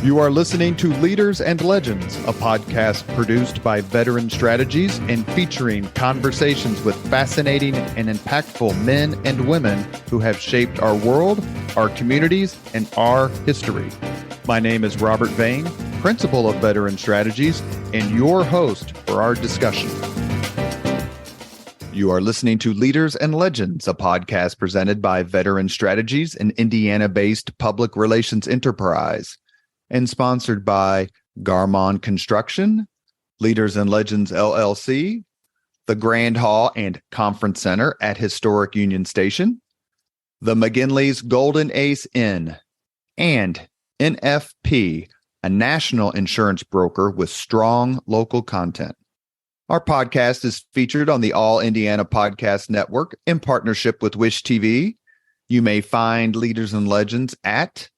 You are listening to Leaders and Legends, a podcast produced by Veteran Strategies and featuring conversations with fascinating and impactful men and women who have shaped our world, our communities, and our history. My name is Robert Vane, Principal of Veteran Strategies, and your host for our discussion. You are listening to Leaders and Legends, a podcast presented by Veteran Strategies, an Indiana-based public relations enterprise, and sponsored by Garmon Construction, Leaders and Legends LLC, the Grand Hall and Conference Center at Historic Union Station, the McGinley's Golden Ace Inn, and NFP, a national insurance broker with strong local content. Our podcast is featured on the All Indiana Podcast Network in partnership with Wish TV. You may find Leaders and Legends at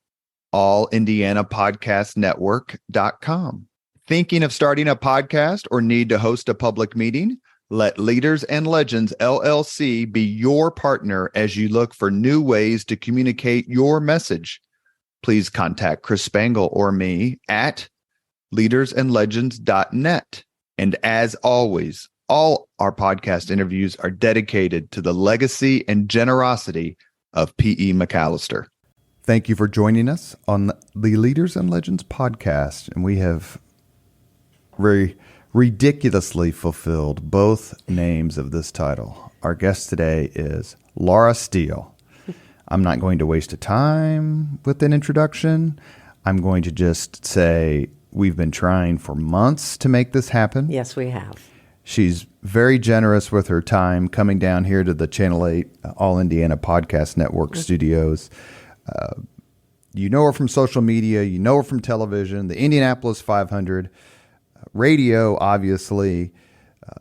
allindianapodcastnetwork.com. Thinking of starting a podcast or need to host a public meeting? Let Leaders and Legends LLC be your partner as you look for new ways to communicate your message. Please contact Chris Spangle or me at leadersandlegends.net. And as always, all our podcast interviews are dedicated to the legacy and generosity of P.E. McAllister. Thank you for joining us on the Leaders and Legends podcast. And we have very ridiculously fulfilled both names of this title. Our guest today is Laura Steele. I'm not going to waste a time with an introduction. I'm going to just say we've been trying for months to make this happen. Yes, we have. She's very generous with her time coming down here to the Channel 8 All Indiana Podcast Network studios. You know her from social media. You know her from television, the Indianapolis 500, radio, obviously,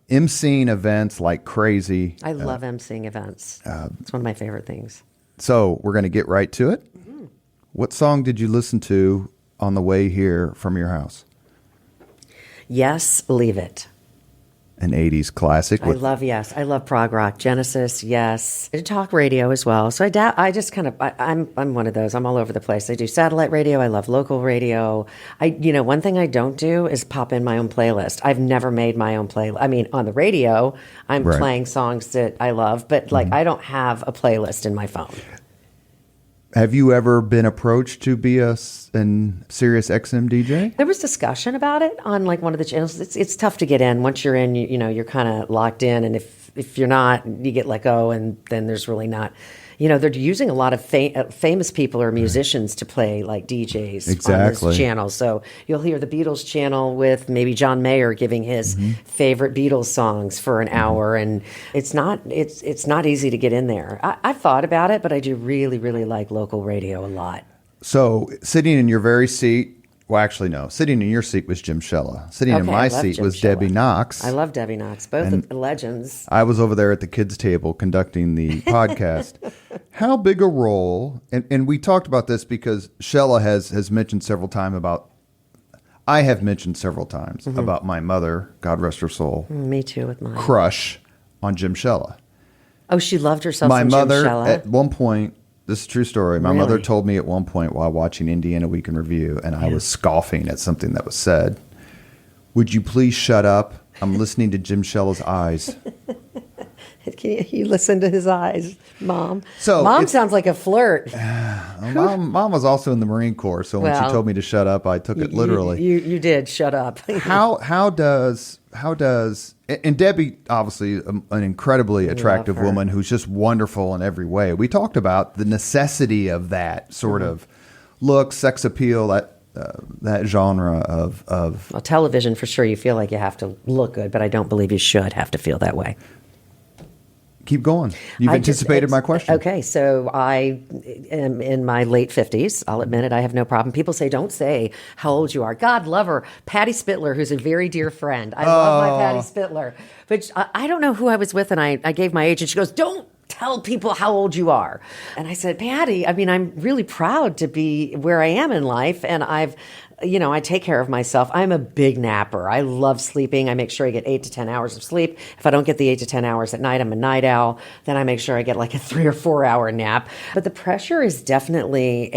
emceeing events like crazy. I love emceeing events. It's one of my favorite things. So we're going to get right to it. Mm-hmm. What song did you listen to on the way here from your house? Yes, Leave It. An 80s classic. I love prog rock. Genesis, yes. I talk radio as well. So I'm one of those. I'm all over the place. I do satellite radio. I love local radio. One thing I don't do is pop in my own playlist. I've never made my own playlist. I mean, on the radio, I'm playing songs that I love, but I don't have a playlist in my phone. Have you ever been approached to be a Sirius XM DJ? There was discussion about it on one of the channels. It's tough to get in. Once you're in, you're kind of locked in, and if you're not, you get let go, and then there's really not. They're using a lot of famous people or musicians to play like DJs on this channel. So you'll hear the Beatles channel with maybe John Mayer giving his favorite Beatles songs for an hour, and it's not easy to get in there. I've thought about it, but I do really, really like local radio a lot. So sitting in your very seat. Well, actually, no. Sitting in your seat was Jim Shella. Sitting in my seat was Debbie Knox. I love Debbie Knox. Both legends. I was over there at the kids' table conducting the podcast. How big a role, and we talked about this because Shella has mentioned several times I have mentioned several times about my mother, God rest her soul. Me too, with mine. Crush on Jim Shella. Oh, she loved herself my some mother, Jim Shella? at one point, this is a true story. My mother told me at one point while watching Indiana Week in Review, and I was scoffing at something that was said, "Would you please shut up? I'm listening to Jim Shella's eyes." You listen to his eyes, Mom. So Mom sounds like a flirt. Mom was also in the Marine Corps, so when she told me to shut up, I took it literally. You did shut up. How does and Debbie, obviously an incredibly attractive woman who's just wonderful in every way. We talked about the necessity of that sort of look, sex appeal, that genre of well, television for sure. You feel like you have to look good, but I don't believe you should have to feel that way. Keep going. You've anticipated my question. Okay, so I am in my late 50s. I'll admit it. I have no problem. People say, don't say how old you are. God love her. Patty Spittler, who's a very dear friend. I love my Patty Spittler. But I don't know who I was with, and I gave my age, and she goes, don't tell people how old you are. And I said, Patty, I'm really proud to be where I am in life, and I've I take care of myself. I'm a big napper. I love sleeping. I make sure I get 8 to 10 hours of sleep. If I don't get the 8 to 10 hours at night, I'm a night owl. Then I make sure I get like a 3 or 4 hour nap. But the pressure is definitely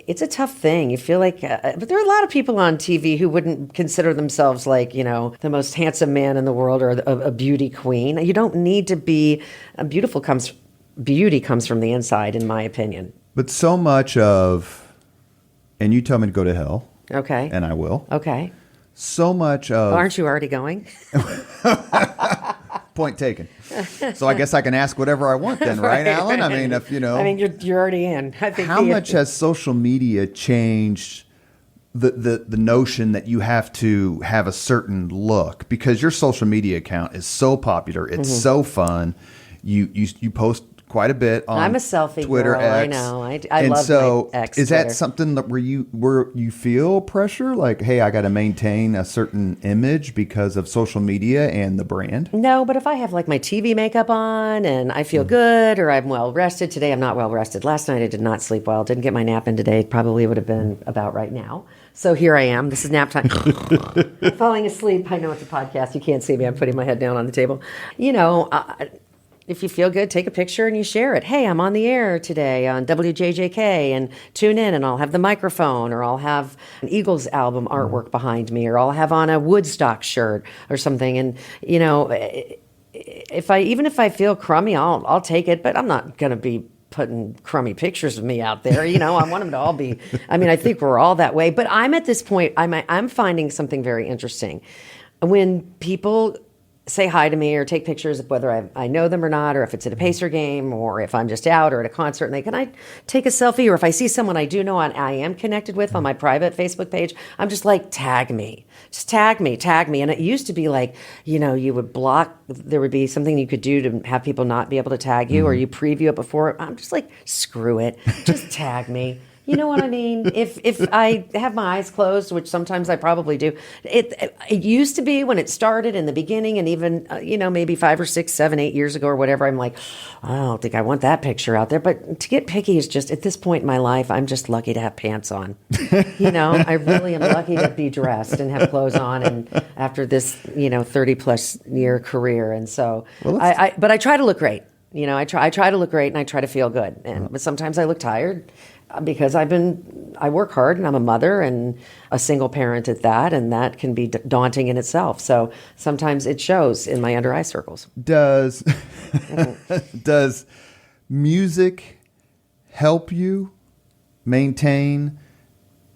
it's a tough thing. You feel like, but there are a lot of people on TV who wouldn't consider themselves like, the most handsome man in the world or a beauty queen. You don't need to be beauty comes from the inside, in my opinion. But so much of, and you tell me to go to hell. Okay. And I will. Okay. So much of... Aren't you already going? Point taken. So I guess I can ask whatever I want then, right, Alan? I mean, if I mean, you're already in. I think how much has social media changed the notion that you have to have a certain look? Because your social media account is so popular. It's so fun. You post quite a bit on I'm a selfie Twitter, girl. X. I know. I love my X. Is Twitter. that something that where you feel pressure? Like, hey, I got to maintain a certain image because of social media and the brand? No, but if I have like my TV makeup on and I feel good or I'm well rested, today I'm not well rested. Last night I did not sleep well. Didn't get my nap in today. Probably would have been about right now. So here I am. This is nap time. I'm falling asleep. I know it's a podcast. You can't see me. I'm putting my head down on the table. If you feel good, take a picture and you share it. Hey, I'm on the air today on WJJK and tune in and I'll have the microphone or I'll have an Eagles album artwork behind me or I'll have on a Woodstock shirt or something. And, if I feel crummy, I'll take it, but I'm not going to be putting crummy pictures of me out there. I want them to all be, I think we're all that way, but I'm at this point, I'm finding something very interesting. When people say hi to me or take pictures of whether I know them or not, or if it's at a Pacer game or if I'm just out or at a concert and can I take a selfie? Or if I see someone I do know I am connected with on my private Facebook page, I'm just like, tag me. Just tag me. And it used to be like, you would block, there would be something you could do to have people not be able to tag you or you preview it before. I'm just like, screw it. Just tag me. You know what I mean? If I have my eyes closed, which sometimes I probably do, it used to be when it started in the beginning and even, maybe 5 or 6, 7, 8 years ago or whatever, I'm like, I don't think I want that picture out there. But to get picky is just, at this point in my life, I'm just lucky to have pants on. I really am lucky to be dressed and have clothes on and after this, 30 plus year career. And so, but I try to look great. I try to look great and I try to feel good. But sometimes I look tired. Because I work hard and I'm a mother and a single parent at that, and that can be daunting in itself. So sometimes it shows in my under eye circles. Does music help you maintain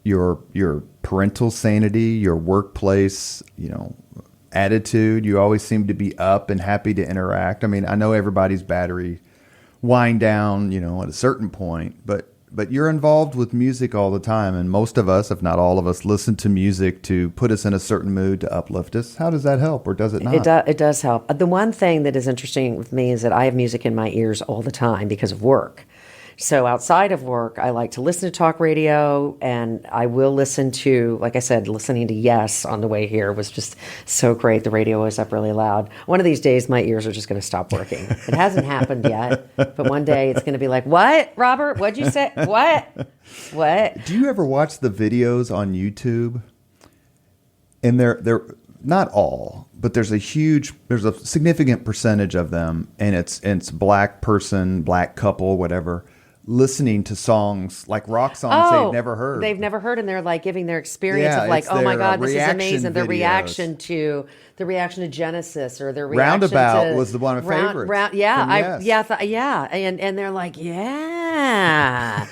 your parental sanity, your workplace, attitude? You always seem to be up and happy to interact. I mean, I know everybody's battery wind down, at a certain point, but you're involved with music all the time, and most of us, if not all of us, listen to music to put us in a certain mood, to uplift us. How does that help, or does it not? It does help. The one thing that is interesting with me is that I have music in my ears all the time because of work. So outside of work, I like to listen to talk radio, and I will listen to, like I said, listening to Yes on the way here was just so great. The radio was up really loud. One of these days, my ears are just going to stop working. It hasn't happened yet, but one day it's going to be like, what, Robert? What'd you say? What? Do you ever watch the videos on YouTube? And they're not all, but there's a significant percentage of them, and it's black person, black couple, whatever, listening to songs like rock songs they've never heard. They've never heard, and they're like giving their experience of like, oh my God, this is amazing. The reaction to Genesis or their reaction Roundabout was the one of my favorites. And they're like, yeah.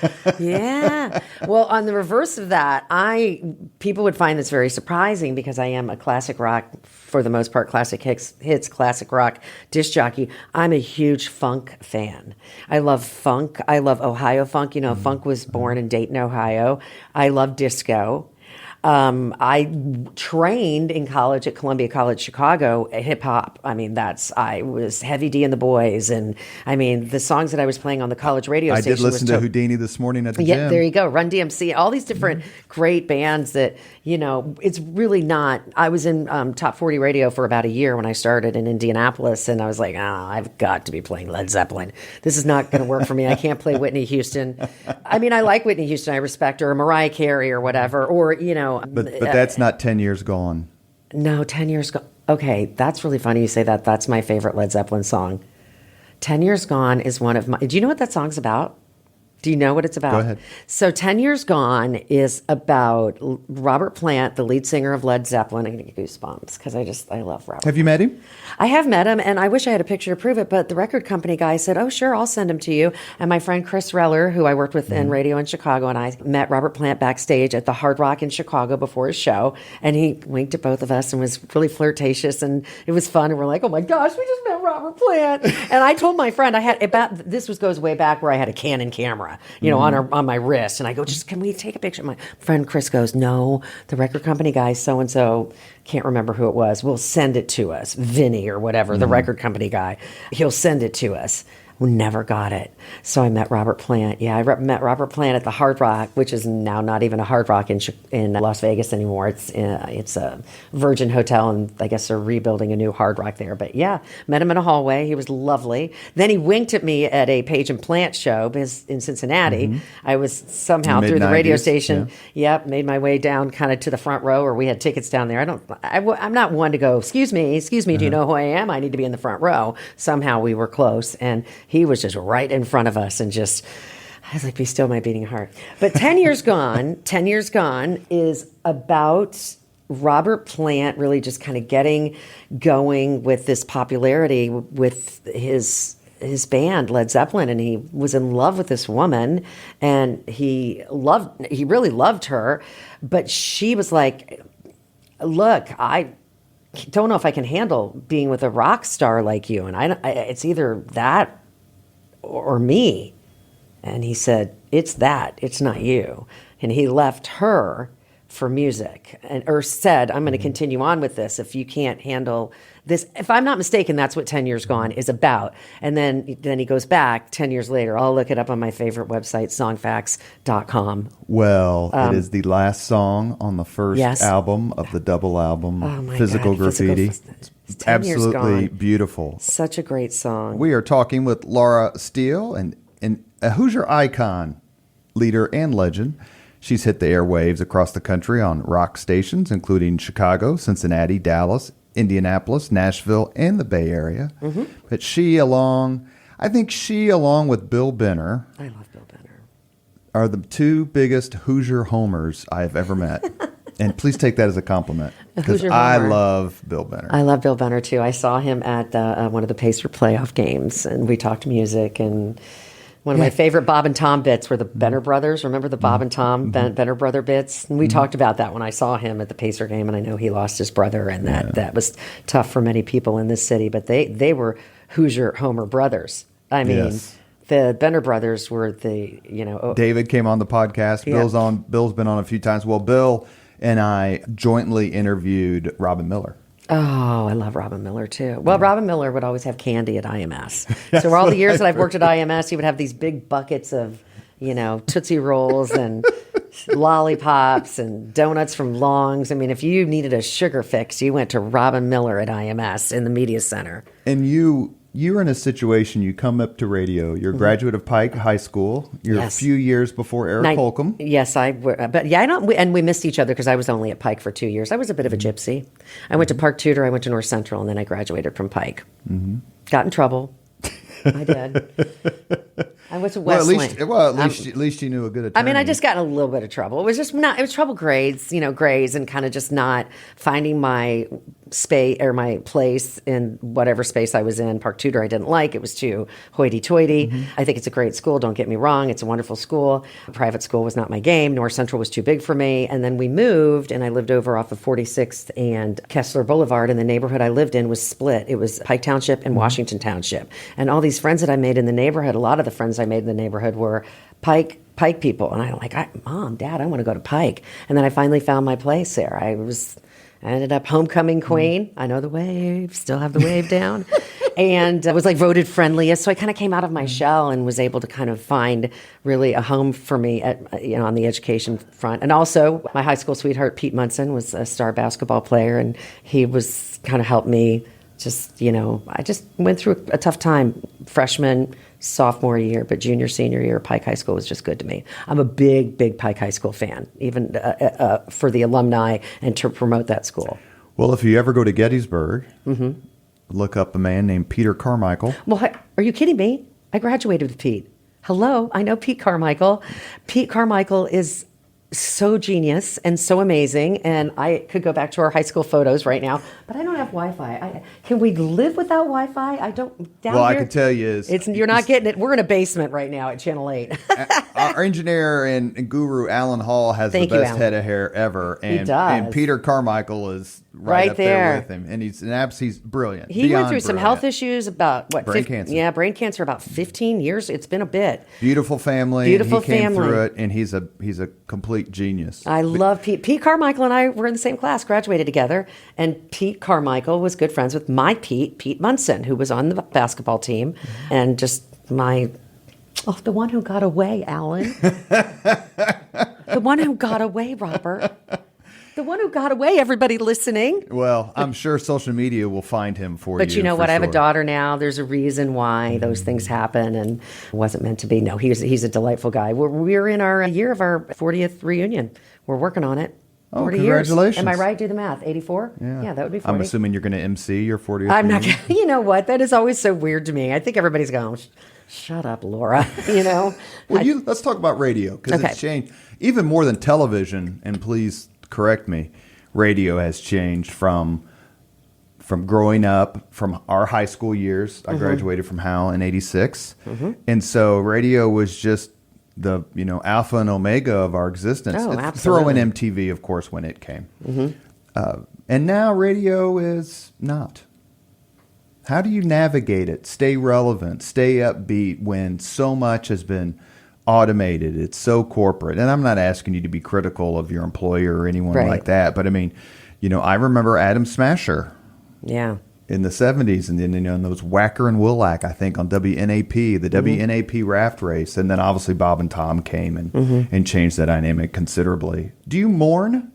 Well, on the reverse of that, people would find this very surprising because I am a classic rock, for the most part, classic hits, classic rock disc jockey. I'm a huge funk fan. I love funk. I love Ohio funk. Funk was born in Dayton, Ohio. I love disco. I trained in college at Columbia College, Chicago, hip hop. I was Heavy D and the Boys. And the songs that I was playing on the college radio station. I did listen to Houdini this morning at the gym. Yeah, there you go. Run DMC, all these different great bands that, it's really not. I was in Top 40 radio for about a year when I started in Indianapolis. And I was like, I've got to be playing Led Zeppelin. This is not going to work for me. I can't play Whitney Houston. I like Whitney Houston. I respect her, or Mariah Carey or whatever. Or, no. But that's not 10 years gone. No, 10 years gone. Okay, that's really funny you say that. That's my favorite Led Zeppelin song. 10 Years Gone is one of my... Do you know what that song's about? Do you know what it's about? Go ahead. So 10 Years Gone is about Robert Plant, the lead singer of Led Zeppelin. I'm going to get goosebumps because I love Robert. Have you met him? I have met him, and I wish I had a picture to prove it, but the record company guy said, oh, sure, I'll send him to you. And my friend Chris Reller, who I worked with in radio in Chicago, and I met Robert Plant backstage at the Hard Rock in Chicago before his show, and he winked at both of us and was really flirtatious, and it was fun, and we're like, oh my gosh, we just met Robert Plant. And I told my friend, goes way back where I had a Canon camera, on my wrist, and I go, just, can we take a picture? My friend Chris goes, no, the record company guy, so-and-so, can't remember who it was, will send it to us. Vinny or whatever, the record company guy, he'll send it to us. We never got it. So I met Robert Plant. Yeah, met Robert Plant at the Hard Rock, which is now not even a Hard Rock in Las Vegas anymore. It's a Virgin Hotel, and I guess they're rebuilding a new Hard Rock there. But yeah, met him in a hallway. He was lovely. Then he winked at me at a Page and Plant show in Cincinnati. I was somehow through the radio station. Yeah. Yep, made my way down kind of to the front row, or we had tickets down there. I'm not one to go, excuse me, do you know who I am? I need to be in the front row. Somehow we were close, and he was just right in front of us, and I was like, be still my beating heart. But 10 Years Gone, 10 Years Gone is about Robert Plant really just kind of getting going with this popularity with his band, Led Zeppelin, and he was in love with this woman, and he really loved her, but she was like, look, I don't know if I can handle being with a rock star like you, and it's either that or me. And he said, it's that, it's not you. And he left her for music, or said, I'm going to continue on with this if you can't handle this. If I'm not mistaken, that's what 10 Years Gone is about. And then he goes back 10 years later. I'll look it up on my favorite website, songfacts.com. Well, it is the last song on the first album of the double album, Physical Graffiti. It's absolutely beautiful. Such a great song. We are talking with Laura Steele, and a Hoosier icon, leader, and legend. She's hit the airwaves across the country on rock stations, including Chicago, Cincinnati, Dallas, Indianapolis, Nashville, and the Bay Area. But I think she, along with Bill Benner, I love Bill Benner, are the two biggest Hoosier homers I have ever met. And please take that as a compliment, because I love Bill Benner. I love Bill Benner, too. I saw him at one of the Pacer playoff games, and we talked music. And one of my favorite Bob and Tom bits were the Benner brothers. Remember the Bob and Tom Benner brother bits? And we talked about that when I saw him at the Pacer game, and I know he lost his brother, and that was tough for many people in this city. But they were Hoosier Homer brothers. I mean, the Benner brothers were David came on the podcast. Yeah. Bill's been on a few times. Well, Bill and I jointly interviewed Robin Miller. Oh, I love Robin Miller, too. Well, Robin Miller would always have candy at IMS. So for all the years that I've worked at IMS, he would have these big buckets of, Tootsie Rolls and lollipops and donuts from Long's. I mean, if you needed a sugar fix, you went to Robin Miller at IMS in the media center. And you're in a situation, you come up to radio, you're a graduate of Pike High School, you're a few years before Eric Holcomb. Yes, and we missed each other because I was only at Pike for 2 years. I was a bit of a gypsy. I went to Park Tudor, I went to North Central, and then I graduated from Pike. Got in trouble. I did. I went to West Lane. At least you knew a good attorney. I mean, I just got in a little bit of trouble. It was trouble grades, and kind of just not finding my space or my place in whatever space I was in. Park Tudor I didn't like. It was too hoity-toity. I think it's a great school, don't get me wrong. It's a wonderful school. Private school was not my game. North Central was too big for me. And then we moved, and I lived over off of 46th and Kessler Boulevard, and the neighborhood I lived in was split. It was Pike Township and Washington Township. And all these friends that I made in the neighborhood, a lot of the friends I made in the neighborhood were Pike people. And I'm like, Mom, Dad, I want to go to Pike. And then I finally found my place there. I ended up homecoming queen. I know the wave, still have the wave down. And I was voted friendliest. So I kind of came out of my shell and was able to kind of find really a home for me on the education front. And also my high school sweetheart, Pete Munson, was a star basketball player, and he was kind of helped me just, I just went through a tough time freshman, sophomore year, but junior, senior year, Pike High School was just good to me. I'm a big, big Pike High School fan, even for the alumni and to promote that school. Well, if you ever go to Gettysburg, look up a man named Peter Carmichael. Well, are you kidding me? I graduated with Pete. Hello, I know Pete Carmichael. Pete Carmichael is so genius and so amazing, and I could go back to our high school photos right now, but I don't have Wi-Fi. Can we live without Wi-Fi? I don't. Down well, here, I can tell you you're not getting it. We're in a basement right now at Channel 8. Our engineer and guru Alan Hall has the best head of hair ever, and, he does. And Peter Carmichael is right up there with him, and he's brilliant. He went through some health issues about brain cancer. Yeah, brain cancer about 15 years. It's been a bit. Beautiful family. Beautiful he came family. through it, and he's a complete genius. I love Pete. Pete Carmichael and I were in the same class, graduated together, and Pete Carmichael was good friends with my Pete Munson, who was on the basketball team, and just the one who got away, Alan. The one who got away, Robert. The one who got away, everybody listening. Well, I'm sure social media will find him for you. But you know what? I have a daughter now. There's a reason why those things happen, and it wasn't meant to be. No, he's a delightful guy. We're in our year of our 40th reunion. We're working on it. Oh, 40 congratulations. years. Am I right? Do the math. 84? Yeah, that would be 40. I'm assuming you're going to MC your 40th I'm not reunion? You know what? That is always so weird to me. I think everybody's going, shut up, Laura. Well, let's talk about radio, because it's changed. Even more than television, and please correct me, radio has changed from growing up, from our high school years. I graduated from Howell in 86. And so radio was just the alpha and omega of our existence. Oh, absolutely. Throw in MTV, of course, when it came. And now radio is not. How do you navigate it, stay relevant, stay upbeat when so much has been automated? It's so corporate. And I'm not asking you to be critical of your employer or anyone like that. But I mean, I remember Adam Smasher. Yeah. In the 70s, and then those Wacker and Willack, I think, on WNAP, the WNAP raft race. And then obviously Bob and Tom came and changed the dynamic considerably. Do you mourn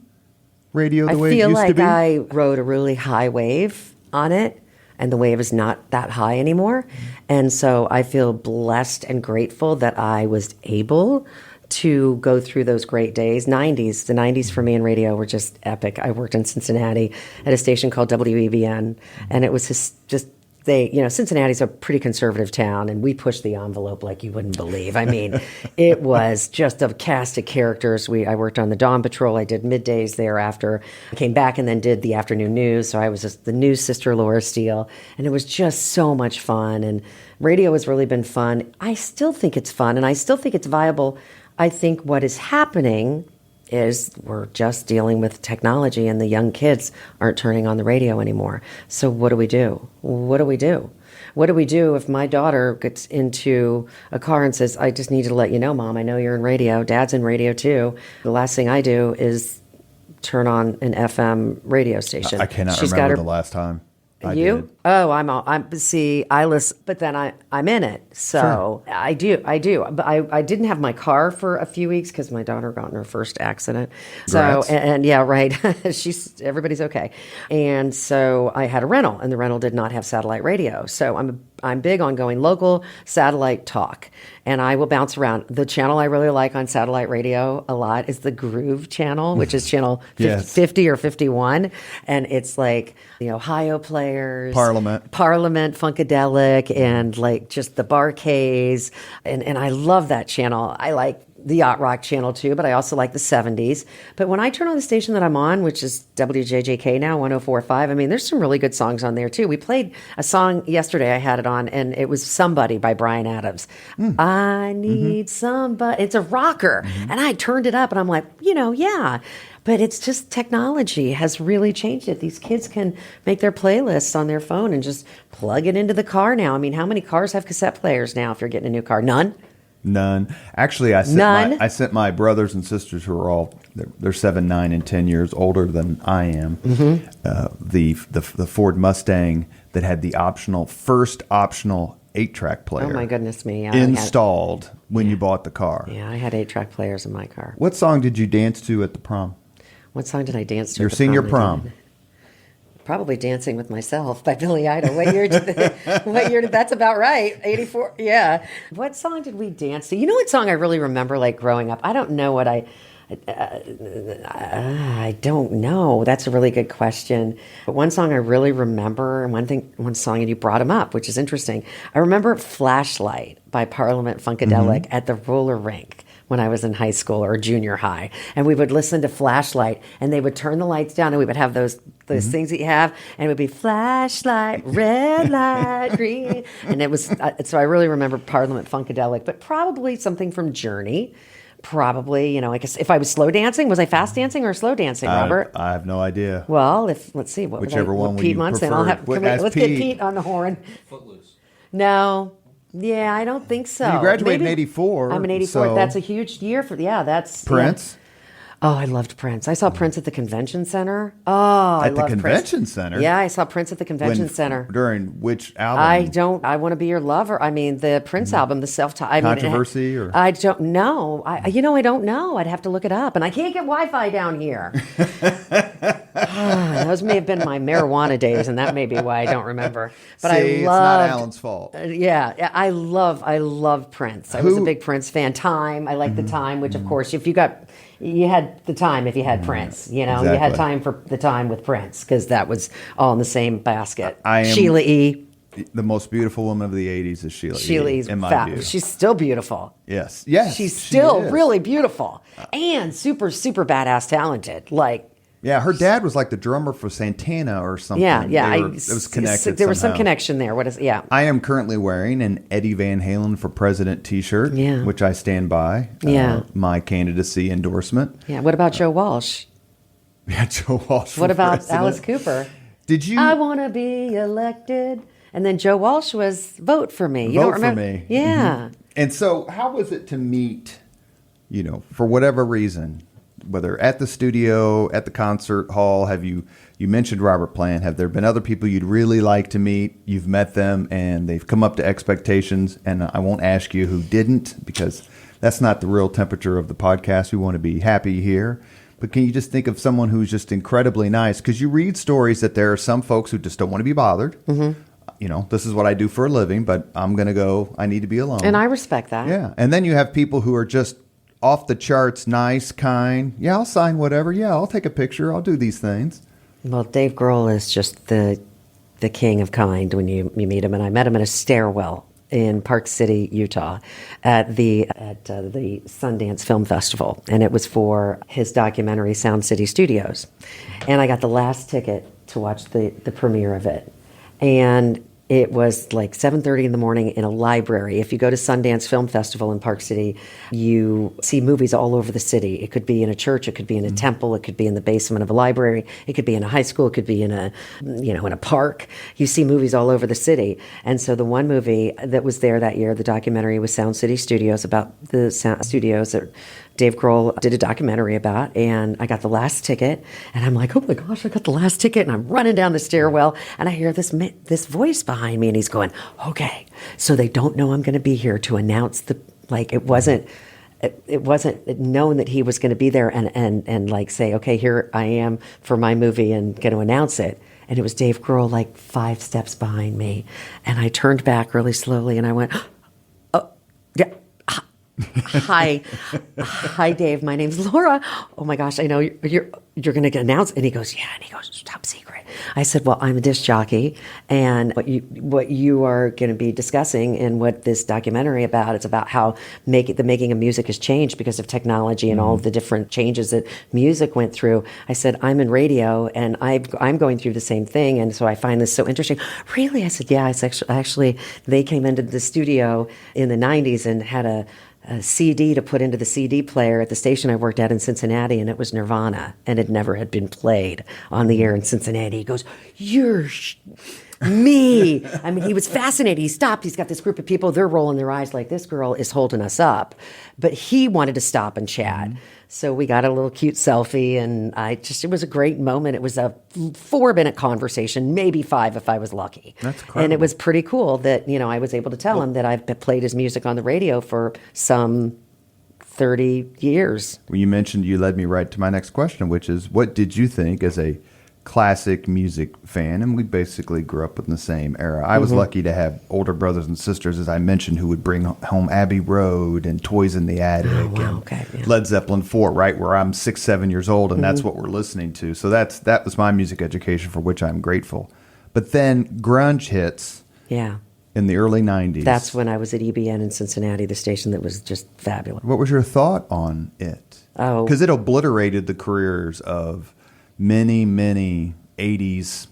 radio the way it used to be? I feel like I rode a really high wave on it, and the wave is not that high anymore. And so I feel blessed and grateful that I was able to go through those great days. The 90s for me in radio were just epic. I worked in Cincinnati at a station called WEBN, and it was just Cincinnati's a pretty conservative town, and we pushed the envelope like you wouldn't believe. I mean, it was just a cast of characters. I worked on the Dawn Patrol. I did middays thereafter. I came back and then did the afternoon news. So I was just the news sister, Laura Steele, and it was just so much fun. And radio has really been fun. I still think it's fun, and I still think it's viable. I think what is happening is we're just dealing with technology, and the young kids aren't turning on the radio anymore. So what do we do? What do we do? What do we do if my daughter gets into a car and says, I just need to let you know, Mom, I know you're in radio. Dad's in radio too. The last thing I do is turn on an FM radio station. I cannot remember the last time. I did. Oh, I listen, but then I'm in it. So sure. I do. But I didn't have my car for a few weeks because my daughter got in her first accident. So, and yeah, right. Everybody's okay. And so I had a rental, and the rental did not have satellite radio. So I'm big on going local satellite talk, and I will bounce around. The channel I really like on satellite radio a lot is the Groove channel, which is channel 50 or 51. And it's like the Ohio Players, Parliament, Funkadelic, and like just the Bar-Kays. And I love that channel. I like the yacht rock channel too, but I also like the 70s. But when I turn on the station that I'm on, which is WJJK now, 104.5, I mean, there's some really good songs on there too. We played a song yesterday, I had it on, and it was Somebody by Bryan Adams. I need somebody. It's a rocker. And I turned it up, and I'm like, yeah. But it's just technology has really changed it. These kids can make their playlists on their phone and just plug it into the car now. I mean, how many cars have cassette players now if you're getting a new car? None. Actually, I sent my brothers and sisters who are all they're 7, 9, and 10 years older than I am. The Ford Mustang that had the first optional 8-track player. Oh my goodness me! Yeah, installed when you bought the car. Yeah, I had 8-track players in my car. What song did you dance to at the prom? What song did I dance to? Your senior prom. Probably Dancing with Myself by Billy Idol. What year that's about right. 84. Yeah. What song did we dance to? You know what song I really remember like growing up? I don't know what I don't know. That's a really good question. But one song I really remember, and one song, and you brought him up, which is interesting. I remember Flashlight by Parliament Funkadelic at the roller rink when I was in high school or junior high. And we would listen to Flashlight, and they would turn the lights down, and we would have those things that you have, and it would be flashlight, red light, green. And it was, so I really remember Parliament Funkadelic, but probably something from Journey. Probably, I guess if I was slow dancing, was I fast dancing or slow dancing, Robert? I have no idea. Well, let's see, whichever one Pete you Munson. prefer. Let's get Pete on the horn. Footloose. No. Yeah, I don't think so. You graduated in 84. I'm in 84. So That's a huge year that's Prince. Yeah. Oh, I loved Prince. I saw Prince at the convention center. Oh, I At the love convention Prince. center? Yeah, I saw Prince at the convention center. During which album? I Want to Be Your Lover. I mean, the Prince album, the self-titled. Controversy? Or? I don't know. I don't know. I'd have to look it up. And I can't get Wi-Fi down here. Those may have been my marijuana days, and that may be why I don't remember. But See, it's not Alan's fault. Yeah, I love Prince. I was a big Prince fan. Time, I like the Time, which of course, you had the time if you had Prince, Exactly. You had time for the time with Prince because that was all in the same basket. I am Sheila E. The most beautiful woman of the 80s is Sheila E. Sheila E's in my fat. view. She's still beautiful. Yes, She's she still is. really beautiful and super, super badass talented. Yeah, her dad was like the drummer for Santana or something. Yeah. It was connected. There was some somehow. connection there. Yeah. I am currently wearing an Eddie Van Halen for President T-shirt, which I stand by. Yeah. My candidacy endorsement. Yeah. What about Joe Walsh? Yeah, Joe Walsh. What about president. Alice Cooper? Did you? I want to be elected. And then Joe Walsh was Vote for Me. You Vote don't remember? for Me. Yeah. Mm-hmm. And so how was it to meet, for whatever reason, whether at the studio, at the concert hall, you mentioned Robert Plant, have there been other people you'd really like to meet? You've met them and they've come up to expectations, and I won't ask you who didn't because that's not the real temperature of the podcast. We want to be happy here. But can you just think of someone who's just incredibly nice? Because you read stories that there are some folks who just don't want to be bothered. Mm-hmm. This is what I do for a living, but I'm going to go, I need to be alone. And I respect that. Yeah. And then you have people who are just off the charts, nice, kind. Yeah, I'll sign whatever. Yeah, I'll take a picture. I'll do these things. Well, Dave Grohl is just the king of kind when you meet him. And I met him in a stairwell in Park City, Utah, at the Sundance Film Festival, and it was for his documentary Sound City Studios. And I got the last ticket to watch the premiere of it, and it was like 7:30 in the morning in a library. If you go to Sundance Film Festival in Park City, you see movies all over the city. It could be in a church, it could be in a temple, it could be in the basement of a library, it could be in a high school, it could be in a park. You see movies all over the city. And so the one movie that was there that year, the documentary was Sound City Studios, about the sound studios that Dave Grohl did a documentary about, and I got the last ticket, and I'm like, oh my gosh, I got the last ticket, and I'm running down the stairwell, and I hear this voice behind me, and he's going, okay, so they don't know I'm going to be here to announce it wasn't known that he was going to be there and like say, okay, here I am for my movie and going to announce it. And it was Dave Grohl like 5 steps behind me, and I turned back really slowly, and I went, oh, yeah. Hi, Dave. My name's Laura. Oh my gosh, I know you're going to announce. And he goes, yeah. And he goes, top secret. I said, well, I'm a disc jockey, and what you are going to be discussing and what this documentary about, it's about how the making of music has changed because of technology and all the different changes that music went through. I said, I'm in radio, and I'm going through the same thing, and so I find this so interesting. Really? I said, yeah. It's actually they came into the studio in the 90s and had a CD to put into the CD player at the station I worked at in Cincinnati, and it was Nirvana, and it never had been played on the air in Cincinnati. He goes, you're me. I mean, he was fascinated. He stopped. He's got this group of people. They're rolling their eyes like this girl is holding us up. But he wanted to stop and chat. Mm-hmm. So we got a little cute selfie, and it was a great moment. It was a 4-minute conversation, maybe 5 if I was lucky. That's incredible. And it was pretty cool that, I was able to tell him that I've played his music on the radio for some 30 years. Well, you mentioned, you led me right to my next question, which is, what did you think as a classic music fan, and we basically grew up in the same era. I was lucky to have older brothers and sisters, as I mentioned, who would bring home Abbey Road and Toys in the Attic and Led Zeppelin 4, right, where I'm 6, 7 years old, and that's what we're listening to. So that was my music education, for which I'm grateful. But then grunge hits in the early 90s. That's when I was at EBN in Cincinnati, the station that was just fabulous. What was your thought on it? Oh. Because it obliterated the careers of many, many 80s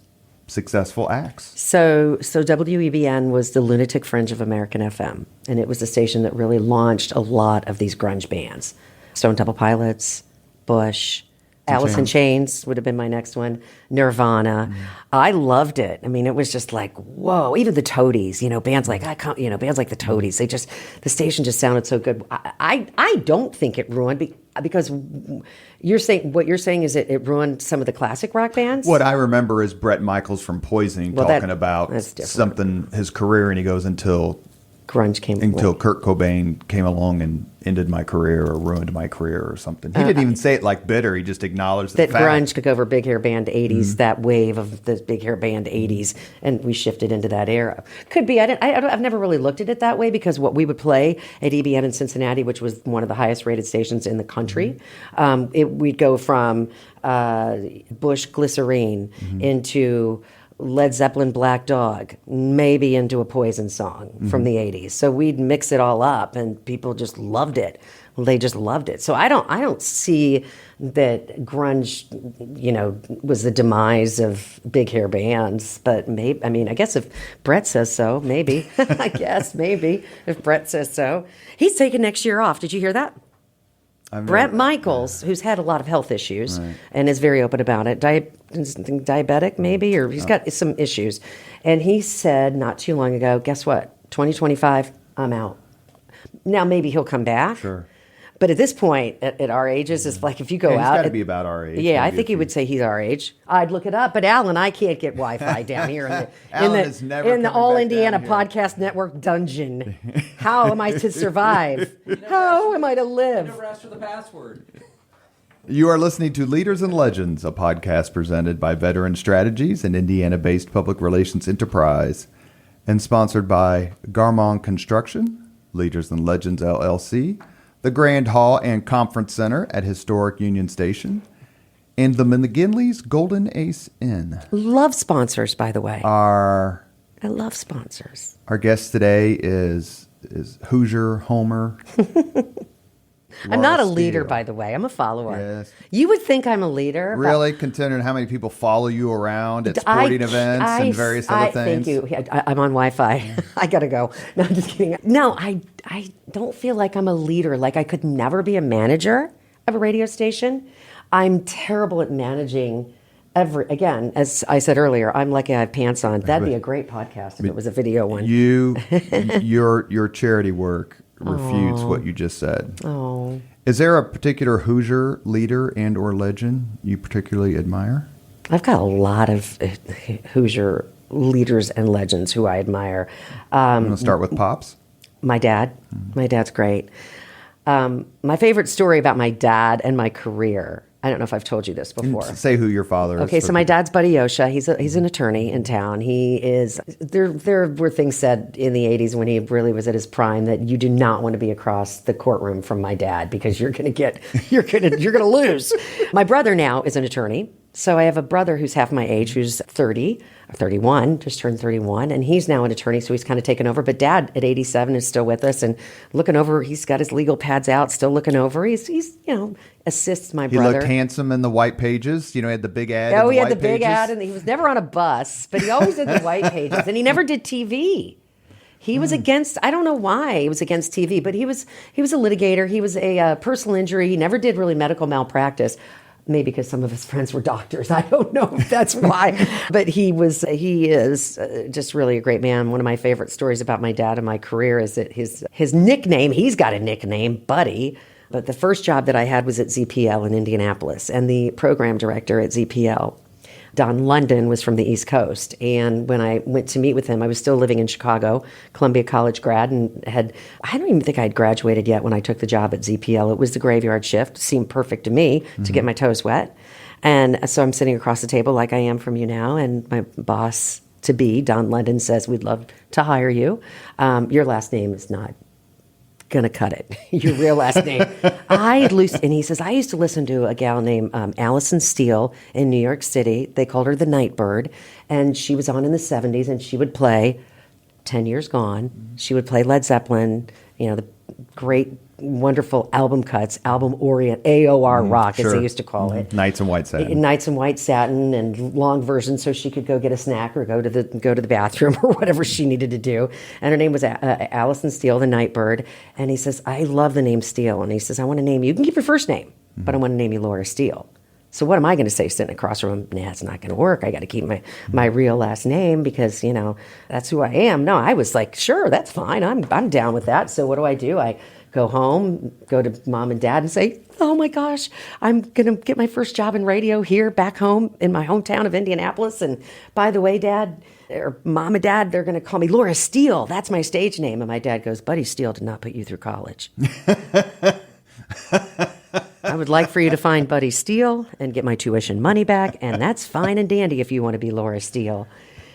successful acts. So WEBN was the lunatic fringe of American FM, and it was the station that really launched a lot of these grunge bands. Stone Temple Pilots, Bush, Alice in Chains would have been my next one, Nirvana. I loved it. I mean, it was just like, whoa. Even the Toadies, bands like bands like the Toadies. The station just sounded so good. I don't think it ruined because what you're saying is it ruined some of the classic rock bands. What I remember is Bret Michaels from Poison talking about something, his career, and he goes until grunge came until Kurt Cobain came along and ended my career or ruined my career or something. He didn't even say it like bitter. He just acknowledged that fact. Grunge took over big hair band 80s, that wave of the big hair band 80s, and we shifted into that era. Could be. I've never really looked at it that way, because what we would play at EBN in Cincinnati, which was one of the highest rated stations in the country, we'd go from Bush Glycerine into Led Zeppelin Black Dog, maybe into a Poison song from the 80s. So we'd mix it all up, and people just loved it. They just loved it. So I don't see that grunge, was the demise of big hair bands. But maybe, I guess if Brett says so, maybe. I guess maybe if Brett says so. He's taking next year off. Did you hear that? Brett Michaels, who's had a lot of health issues and is very open about it, diabetic maybe, or he's got some issues. And he said not too long ago, guess what? 2025, I'm out. Now maybe he'll come back. Sure. But at this point, at our ages, it's like if you go out. He's got to be about our age. Yeah, I think he would say he's our age. I'd look it up, but Alan, I can't get Wi-Fi down here in the All Indiana Podcast Network dungeon. How am I to survive? How am I to live? You never asked for the password. You are listening to Leaders and Legends, a podcast presented by Veteran Strategies, an Indiana-based public relations enterprise, and sponsored by Garmong Construction, Leaders and Legends LLC, the Grand Hall and Conference Center at historic Union Station, and the McGinley's Golden Ace Inn. Love sponsors, by the way. I love sponsors. Our guest today is Hoosier Homer. I'm not a leader, Steele. by the way. I'm a follower. Yes. You would think I'm a leader. Really? Considering how many people follow you around at sporting events and various other things? Thank you. I'm on Wi-Fi. I got to go. No, I'm just kidding. No, I don't feel like I'm a leader. Like I could never be a manager of a radio station. I'm terrible at managing again, as I said earlier, I'm lucky I have pants on. That'd be a great podcast if it was a video one. Your charity work refutes what you just said. Oh. Is there a particular Hoosier leader and or legend you particularly admire? I've got a lot of Hoosier leaders and legends who I admire. I'm going to start with Pops. My dad. My dad's great. My favorite story about my dad and my career, I don't know if I've told you this before. Say who your father is. Okay, so my dad's Buddy Yosha. He's an attorney in town. He is. There were things said in the 80s when he really was at his prime that you do not want to be across the courtroom from my dad because you're going to lose. My brother now is an attorney. So I have a brother who's half my age, who's 30, or 31, just turned 31, and he's now an attorney, so he's kind of taken over. But Dad, at 87, is still with us and looking over. He's got his legal pads out, still looking over. He's assists my brother. He looked handsome in the white pages. He had the big ad. Oh, he had the big ad, and he was never on a bus, but he always did the white pages, and he never did TV. He was against, I don't know why he was against TV, but he was a litigator. He was a personal injury. He never did really medical malpractice. Maybe because some of his friends were doctors. I don't know if that's why. But he is just really a great man. One of my favorite stories about my dad and my career is that his nickname, he's got a nickname, Buddy. But the first job that I had was at ZPL in Indianapolis. And the program director at ZPL, Don London was from the East Coast. And when I went to meet with him, I was still living in Chicago, Columbia College grad, and I don't even think I'd graduated yet when I took the job at ZPL. It was the graveyard shift, seemed perfect to me to get my toes wet. And so I'm sitting across the table like I am from you now, and my boss to be, Don London, says, we'd love to hire you. Your last name is not going to cut it. Your real last name. And he says, I used to listen to a gal named Allison Steele in New York City. They called her the Nightbird. And she was on in the 70s, and she would play 10 Years Gone. She would play Led Zeppelin, the great, wonderful album cuts, album orient, AOR rock, as they used to call it. Nights in White Satin. Nights in White Satin and long versions, so she could go get a snack or go to the bathroom or whatever she needed to do. And her name was Allison Steele, the Nightbird. And he says, I love the name Steele. And he says, I want to name you. You can keep your first name, but I want to name you Laura Steele. So what am I going to say sitting across from him? Nah, it's not going to work. I got to keep my real last name because, that's who I am. No, I was like, sure, that's fine. I'm down with that. So what do? I go home, go to mom and dad and say, oh my gosh, I'm going to get my first job in radio here back home in my hometown of Indianapolis. And by the way, Dad, or Mom and Dad, they're going to call me Laura Steele. That's my stage name. And my dad goes, Buddy Steele did not put you through college. I would like for you to find Buddy Steele and get my tuition money back, and that's fine and dandy if you want to be Laura Steele.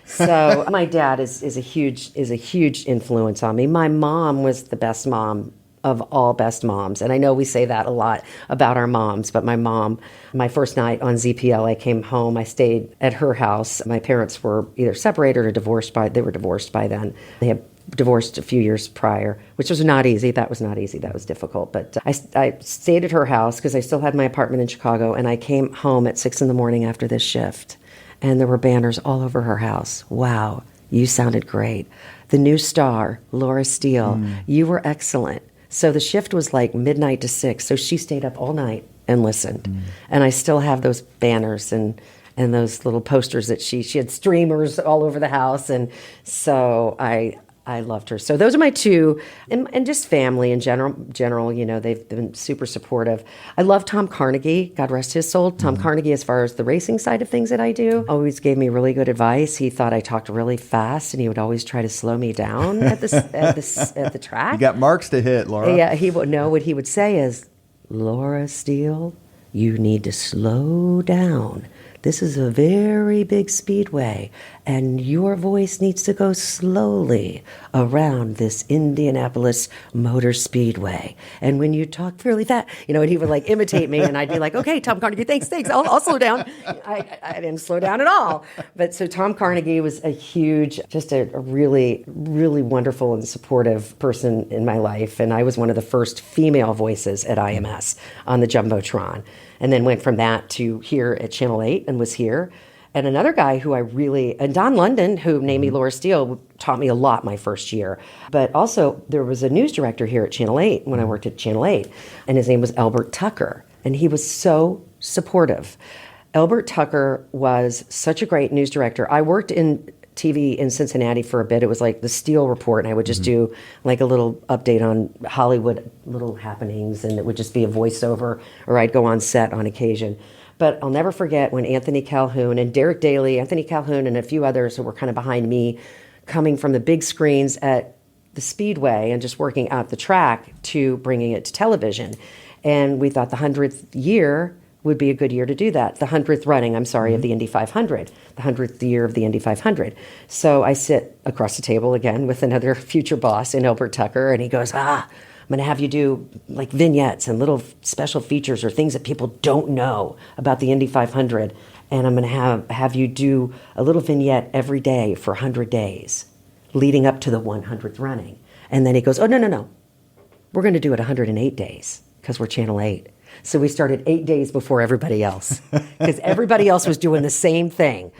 So my dad is a huge influence on me. My mom was the best mom of all best moms, and I know we say that a lot about our moms, but my mom, my first night on ZPL, I came home, I stayed at her house. My parents were either separated or divorced they were divorced by then. They had divorced a few years prior, which was not easy. That was not easy. That was difficult. But I stayed at her house because I still had my apartment in Chicago, and I came home at 6 a.m. after this shift, and there were banners all over her house. Wow, you sounded great. The new star, Laura Steele, you were excellent. So the shift was like midnight to 6, so she stayed up all night and listened. And I still have those banners and those little posters that she had streamers all over the house, and so I loved her. So those are my two, and just family in general, they've been super supportive. I love Tom Carnegie, God rest his soul. Tom Carnegie, as far as the racing side of things that I do, always gave me really good advice. He thought I talked really fast, and he would always try to slow me down at the track. You got marks to hit, Laura. Yeah, he would know what he would say is, Laura Steele, you need to slow down. This is a very big speedway, and your voice needs to go slowly around this Indianapolis Motor Speedway. And when you talk fairly fast, and he would like imitate me, and I'd be like, okay, Tom Carnegie, thanks, I'll slow down. I didn't slow down at all. But so Tom Carnegie was just a really, really wonderful and supportive person in my life. And I was one of the first female voices at IMS on the Jumbotron. And then went from that to here at Channel 8 and was here. And another guy and Don London, who named me Laura Steele, taught me a lot my first year. But also, there was a news director here at Channel 8 when I worked at Channel 8, and his name was Albert Tucker. And he was so supportive. Albert Tucker was such a great news director. I worked in TV in Cincinnati for a bit. It was like the Steele Report, and I would just do like a little update on Hollywood little happenings, and it would just be a voiceover, or I'd go on set on occasion. But I'll never forget when Anthony Calhoun and Derek Daly, Anthony Calhoun and a few others who were kind of behind me, coming from the big screens at the Speedway and just working out the track to bringing it to television. And we thought the 100th year would be a good year to do that. The 100th running, of the Indy 500, the 100th year of the Indy 500. So I sit across the table again with another future boss in Albert Tucker, and he goes, I'm going to have you do like vignettes and little special features or things that people don't know about the Indy 500. And I'm going to have you do a little vignette every day for 100 days leading up to the 100th running. And then he goes, oh, no. We're going to do it 108 days because we're Channel 8. So we started 8 days before everybody else because everybody else was doing the same thing.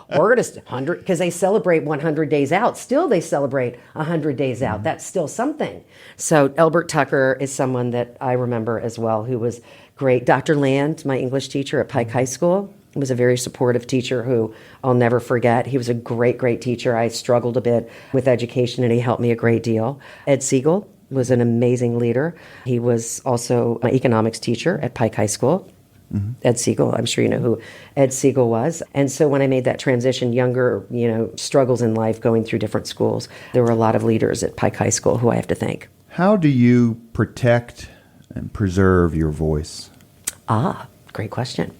We're going to 100 because they celebrate 100 days out. Still, they celebrate 100 days out. That's still something. So Albert Tucker is someone that I remember as well, who was great. Dr. Land, my English teacher at Pike High School, was a very supportive teacher who I'll never forget. He was a great, great teacher. I struggled a bit with education, and he helped me a great deal. Ed Siegel was an amazing leader. He was also my economics teacher at Pike High School. Ed Siegel. I'm sure you know who Ed Siegel was. And so when I made that transition, younger, struggles in life, going through different schools, there were a lot of leaders at Pike High School who I have to thank. How do you protect and preserve your voice? Great question.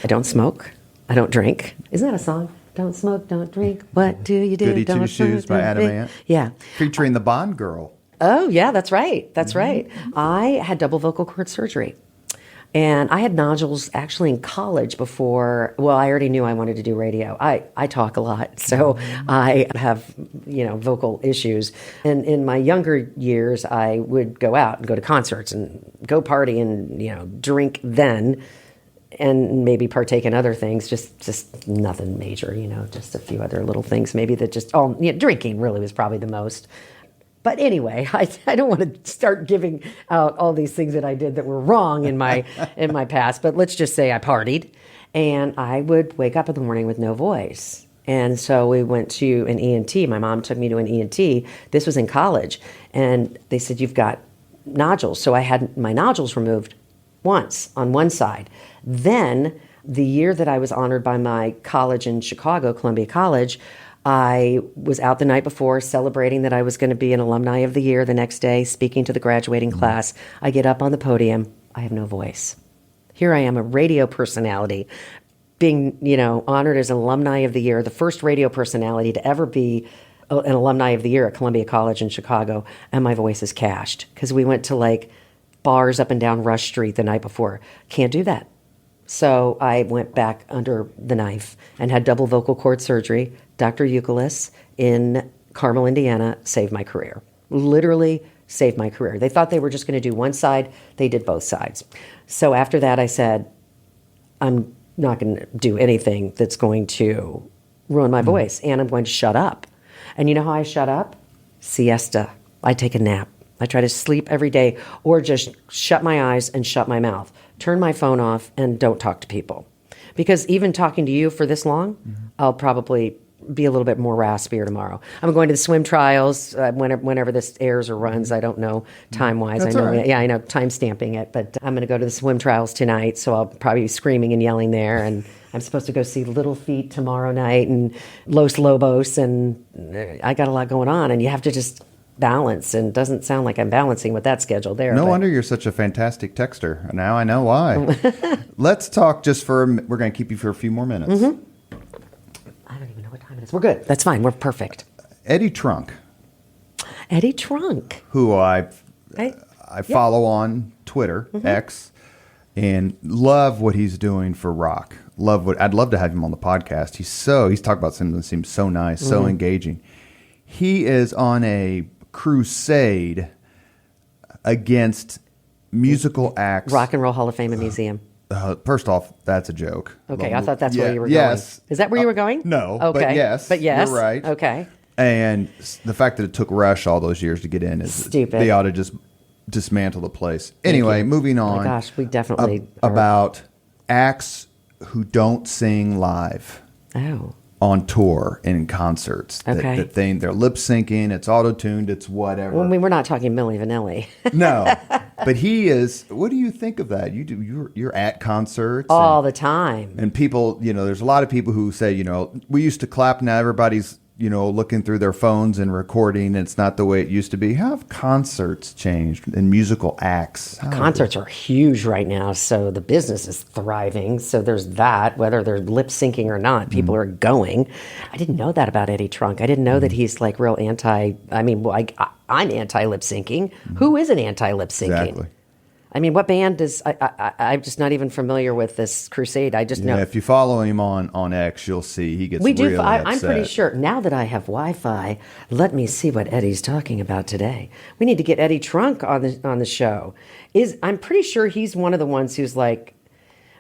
I don't smoke. I don't drink. Isn't that a song? Don't smoke, don't drink. What do you do? Goody Don't Two smoke, Shoes by don't Adam drink. Ant. Yeah. Featuring the Bond girl. Oh, yeah, that's right. That's right. I had double vocal cord surgery. And I had nodules actually in college before. Well, I already knew I wanted to do radio. I talk a lot, so I have, vocal issues. And in my younger years, I would go out and go to concerts and go party and, drink then and maybe partake in other things, just nothing major, just a few other little things maybe that drinking really was probably the most. But anyway, I don't want to start giving out all these things that I did that were wrong in my past. But let's just say I partied, and I would wake up in the morning with no voice. And so we went to an ENT. My mom took me to an ENT. This was in college, and they said, "You've got nodules." So I had my nodules removed once on one side. Then the year that I was honored by my college in Chicago, Columbia College, I was out the night before celebrating that I was going to be an alumni of the year the next day, speaking to the graduating class. I get up on the podium. I have no voice. Here I am, a radio personality, being, honored as an alumni of the year, the first radio personality to ever be an alumni of the year at Columbia College in Chicago, and my voice is cashed because we went to bars up and down Rush Street the night before. Can't do that. So I went back under the knife and had double vocal cord surgery. Dr. Euclid in Carmel, Indiana, saved my career. Literally saved my career. They thought they were just going to do one side. They did both sides. So after that, I said, I'm not going to do anything that's going to ruin my voice, and I'm going to shut up. And you know how I shut up? Siesta. I take a nap. I try to sleep every day or just shut my eyes and shut my mouth. Turn my phone off and don't talk to people. Because even talking to you for this long, I'll probably be a little bit more raspier tomorrow. I'm going to the swim trials whenever this airs or runs. I don't know time-wise. That's I know, all right. Yeah, I know time stamping it, but I'm going to go to the swim trials tonight, so I'll probably be screaming and yelling there. And I'm supposed to go see Little Feat tomorrow night and Los Lobos, and I got a lot going on, and you have to just balance, and it doesn't sound like I'm balancing with that schedule there. No wonder you're such a fantastic texter. Now I know why. Let's talk we're going to keep you for a few more minutes. I don't even know what time it is. We're good. That's fine. We're perfect. Eddie Trunk, Who I follow on Twitter, X, and love what he's doing for rock. I'd love to have him on the podcast. He's talking about something that seems so nice, so engaging. He is on a crusade against musical acts. Rock and Roll Hall of Fame and Museum. First off, that's a joke. Okay, I thought that's where you were yes. going. Is that where you were going? No, Okay. but yes, you're right. Okay. And the fact that it took Rush all those years to get in is stupid. They ought to just dismantle the place. Anyway, moving on. Oh my gosh, we definitely about acts who don't sing live on tour and in concerts. Okay. They're lip syncing, it's auto-tuned, it's whatever. Well, I mean, we're not talking Milli Vanilli. No. But he is. What do you think of that? You're at concerts all the time. And people, there's a lot of people who say, we used to clap, now everybody's, looking through their phones and recording. It's not the way it used to be. How have concerts changed and musical acts? Concerts are huge right now, so the business is thriving. So there's that, whether they're lip syncing or not, people are going. I didn't know that about Eddie Trunk. I didn't know that he's real anti. I mean, I'm anti lip syncing. Who isn't anti lip syncing? Exactly. I mean, what band is? I'm just not even familiar with this crusade. I just know. If you follow him on X, you'll see he gets really upset. I'm pretty sure now that I have Wi-Fi. Let me see what Eddie's talking about today. We need to get Eddie Trunk on the show. I'm pretty sure he's one of the ones who's like.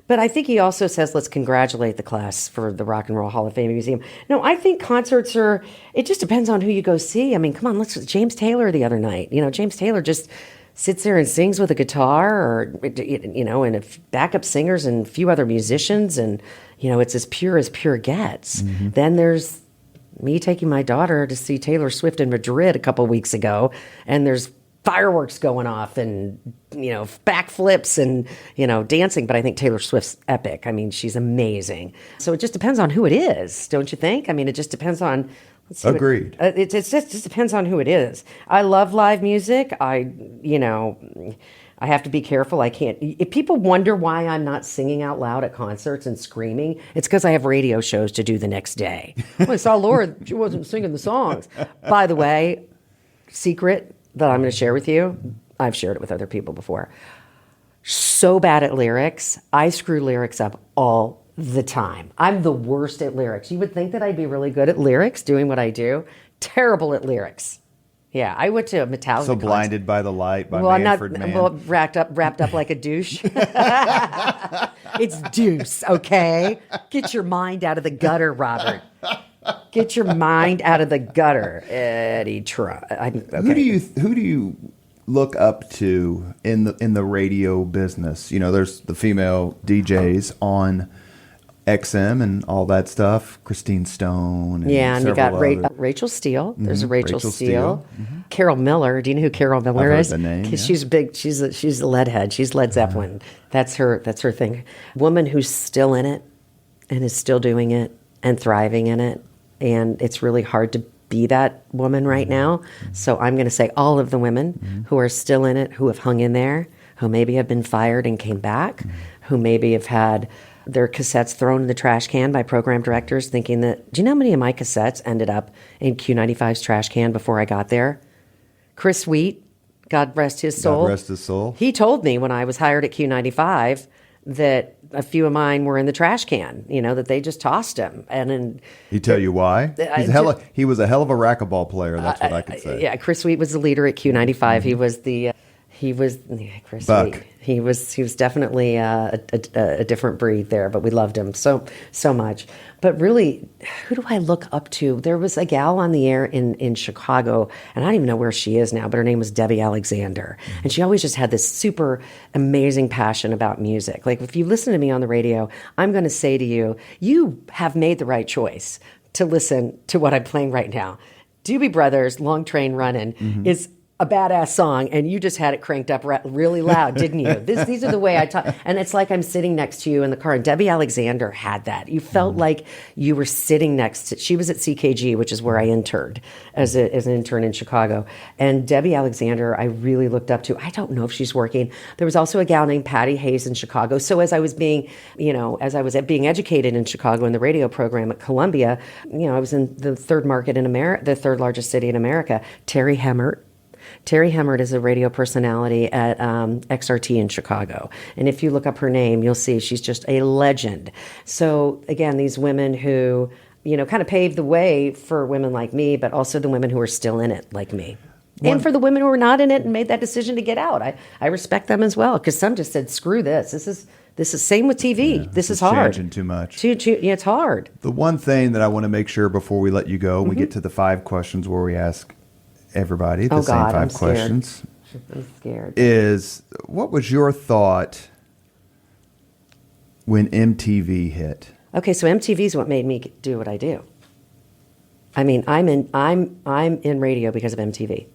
But I think he also says, let's congratulate the class for the Rock and Roll Hall of Fame Museum. No, I think concerts it just depends on who you go see. I mean, come on, James Taylor the other night. James Taylor just sits there and sings with a guitar and backup singers and a few other musicians. And, it's as pure gets. Then there's me taking my daughter to see Taylor Swift in Madrid a couple weeks ago. And there's fireworks going off and, backflips and, dancing. But I think Taylor Swift's epic. I mean, she's amazing. So it just depends on who it is, don't you think? I mean, it just depends on. Agreed. It just depends on who it is. I love live music. I have to be careful. I can't. If people wonder why I'm not singing out loud at concerts and screaming, it's because I have radio shows to do the next day. Well, I saw Laura. She wasn't singing the songs. By the way, secret that I'm going to share with you. I've shared it with other people before. So bad at lyrics. I screw lyrics up all the time. I'm the worst at lyrics. You would think that I'd be really good at lyrics, doing what I do. Terrible at lyrics. Yeah, I went to a Metallica. So blinded by the light by Manfred Mann. Well, wrapped up like a douche. It's deuce, okay? Get your mind out of the gutter, Robert. Get your mind out of the gutter, Eddie Trump. Okay. Who do you look up to in the radio business? There's the female DJs on XM and all that stuff. Christine Stone. And you got Rachel Steele. There's a Rachel Steele. Mm-hmm. Carol Miller. Do you know who Carol Miller is? I've heard the name. She's big. She's a lead head. She's Led Zeppelin. That's her thing. Woman who's still in it and is still doing it and thriving in it. And it's really hard to be that woman right now. So I'm going to say all of the women who are still in it, who have hung in there, who maybe have been fired and came back, who maybe have had their cassettes thrown in the trash can by program directors thinking that, do you know how many of my cassettes ended up in Q95's trash can before I got there? Chris Wheat, God rest his soul. God rest his soul. He told me when I was hired at Q95 that a few of mine were in the trash can, that they just tossed him. And he tell you why? He was a hell of a racquetball player. That's what I could say. Yeah, Chris Wheat was the leader at Q95. Mm-hmm. He was Chris Buck. Wheat. He was definitely a different breed there, but we loved him so much. But really, who do I look up to? There was a gal on the air in Chicago, and I don't even know where she is now, but her name was Debbie Alexander. And she always just had this super amazing passion about music. Like, if you listen to me on the radio, I'm going to say to you, you have made the right choice to listen to what I'm playing right now. Doobie Brothers' Long Train Runnin' is a badass song, and you just had it cranked up really loud, didn't you? These are the way I talk. And it's like I'm sitting next to you in the car, and Debbie Alexander had that. You felt like you were sitting next to, she was at CKG, which is where I interned as an intern in Chicago. And Debbie Alexander, I really looked up to. I don't know if she's working. There was also a gal named Patty Hayes in Chicago. So as I was being educated in Chicago in the radio program at Columbia, I was in the third market in America, the third largest city in America. Terry Hemmert is a radio personality at XRT in Chicago. And if you look up her name, you'll see she's just a legend. So again, these women who, kind of paved the way for women like me, but also the women who are still in it like me. And for the women who are not in it and made that decision to get out. I respect them as well, because some just said, screw this. This is same with TV. Yeah, this is hard. Changing too much. It's hard. The one thing that I want to make sure before we let you go, we get to the 5 questions where we ask everybody the same 5 questions. I'm scared. Is what was your thought when MTV hit? Okay, so MTV is what made me do what I do. I mean, I'm in radio because of MTV.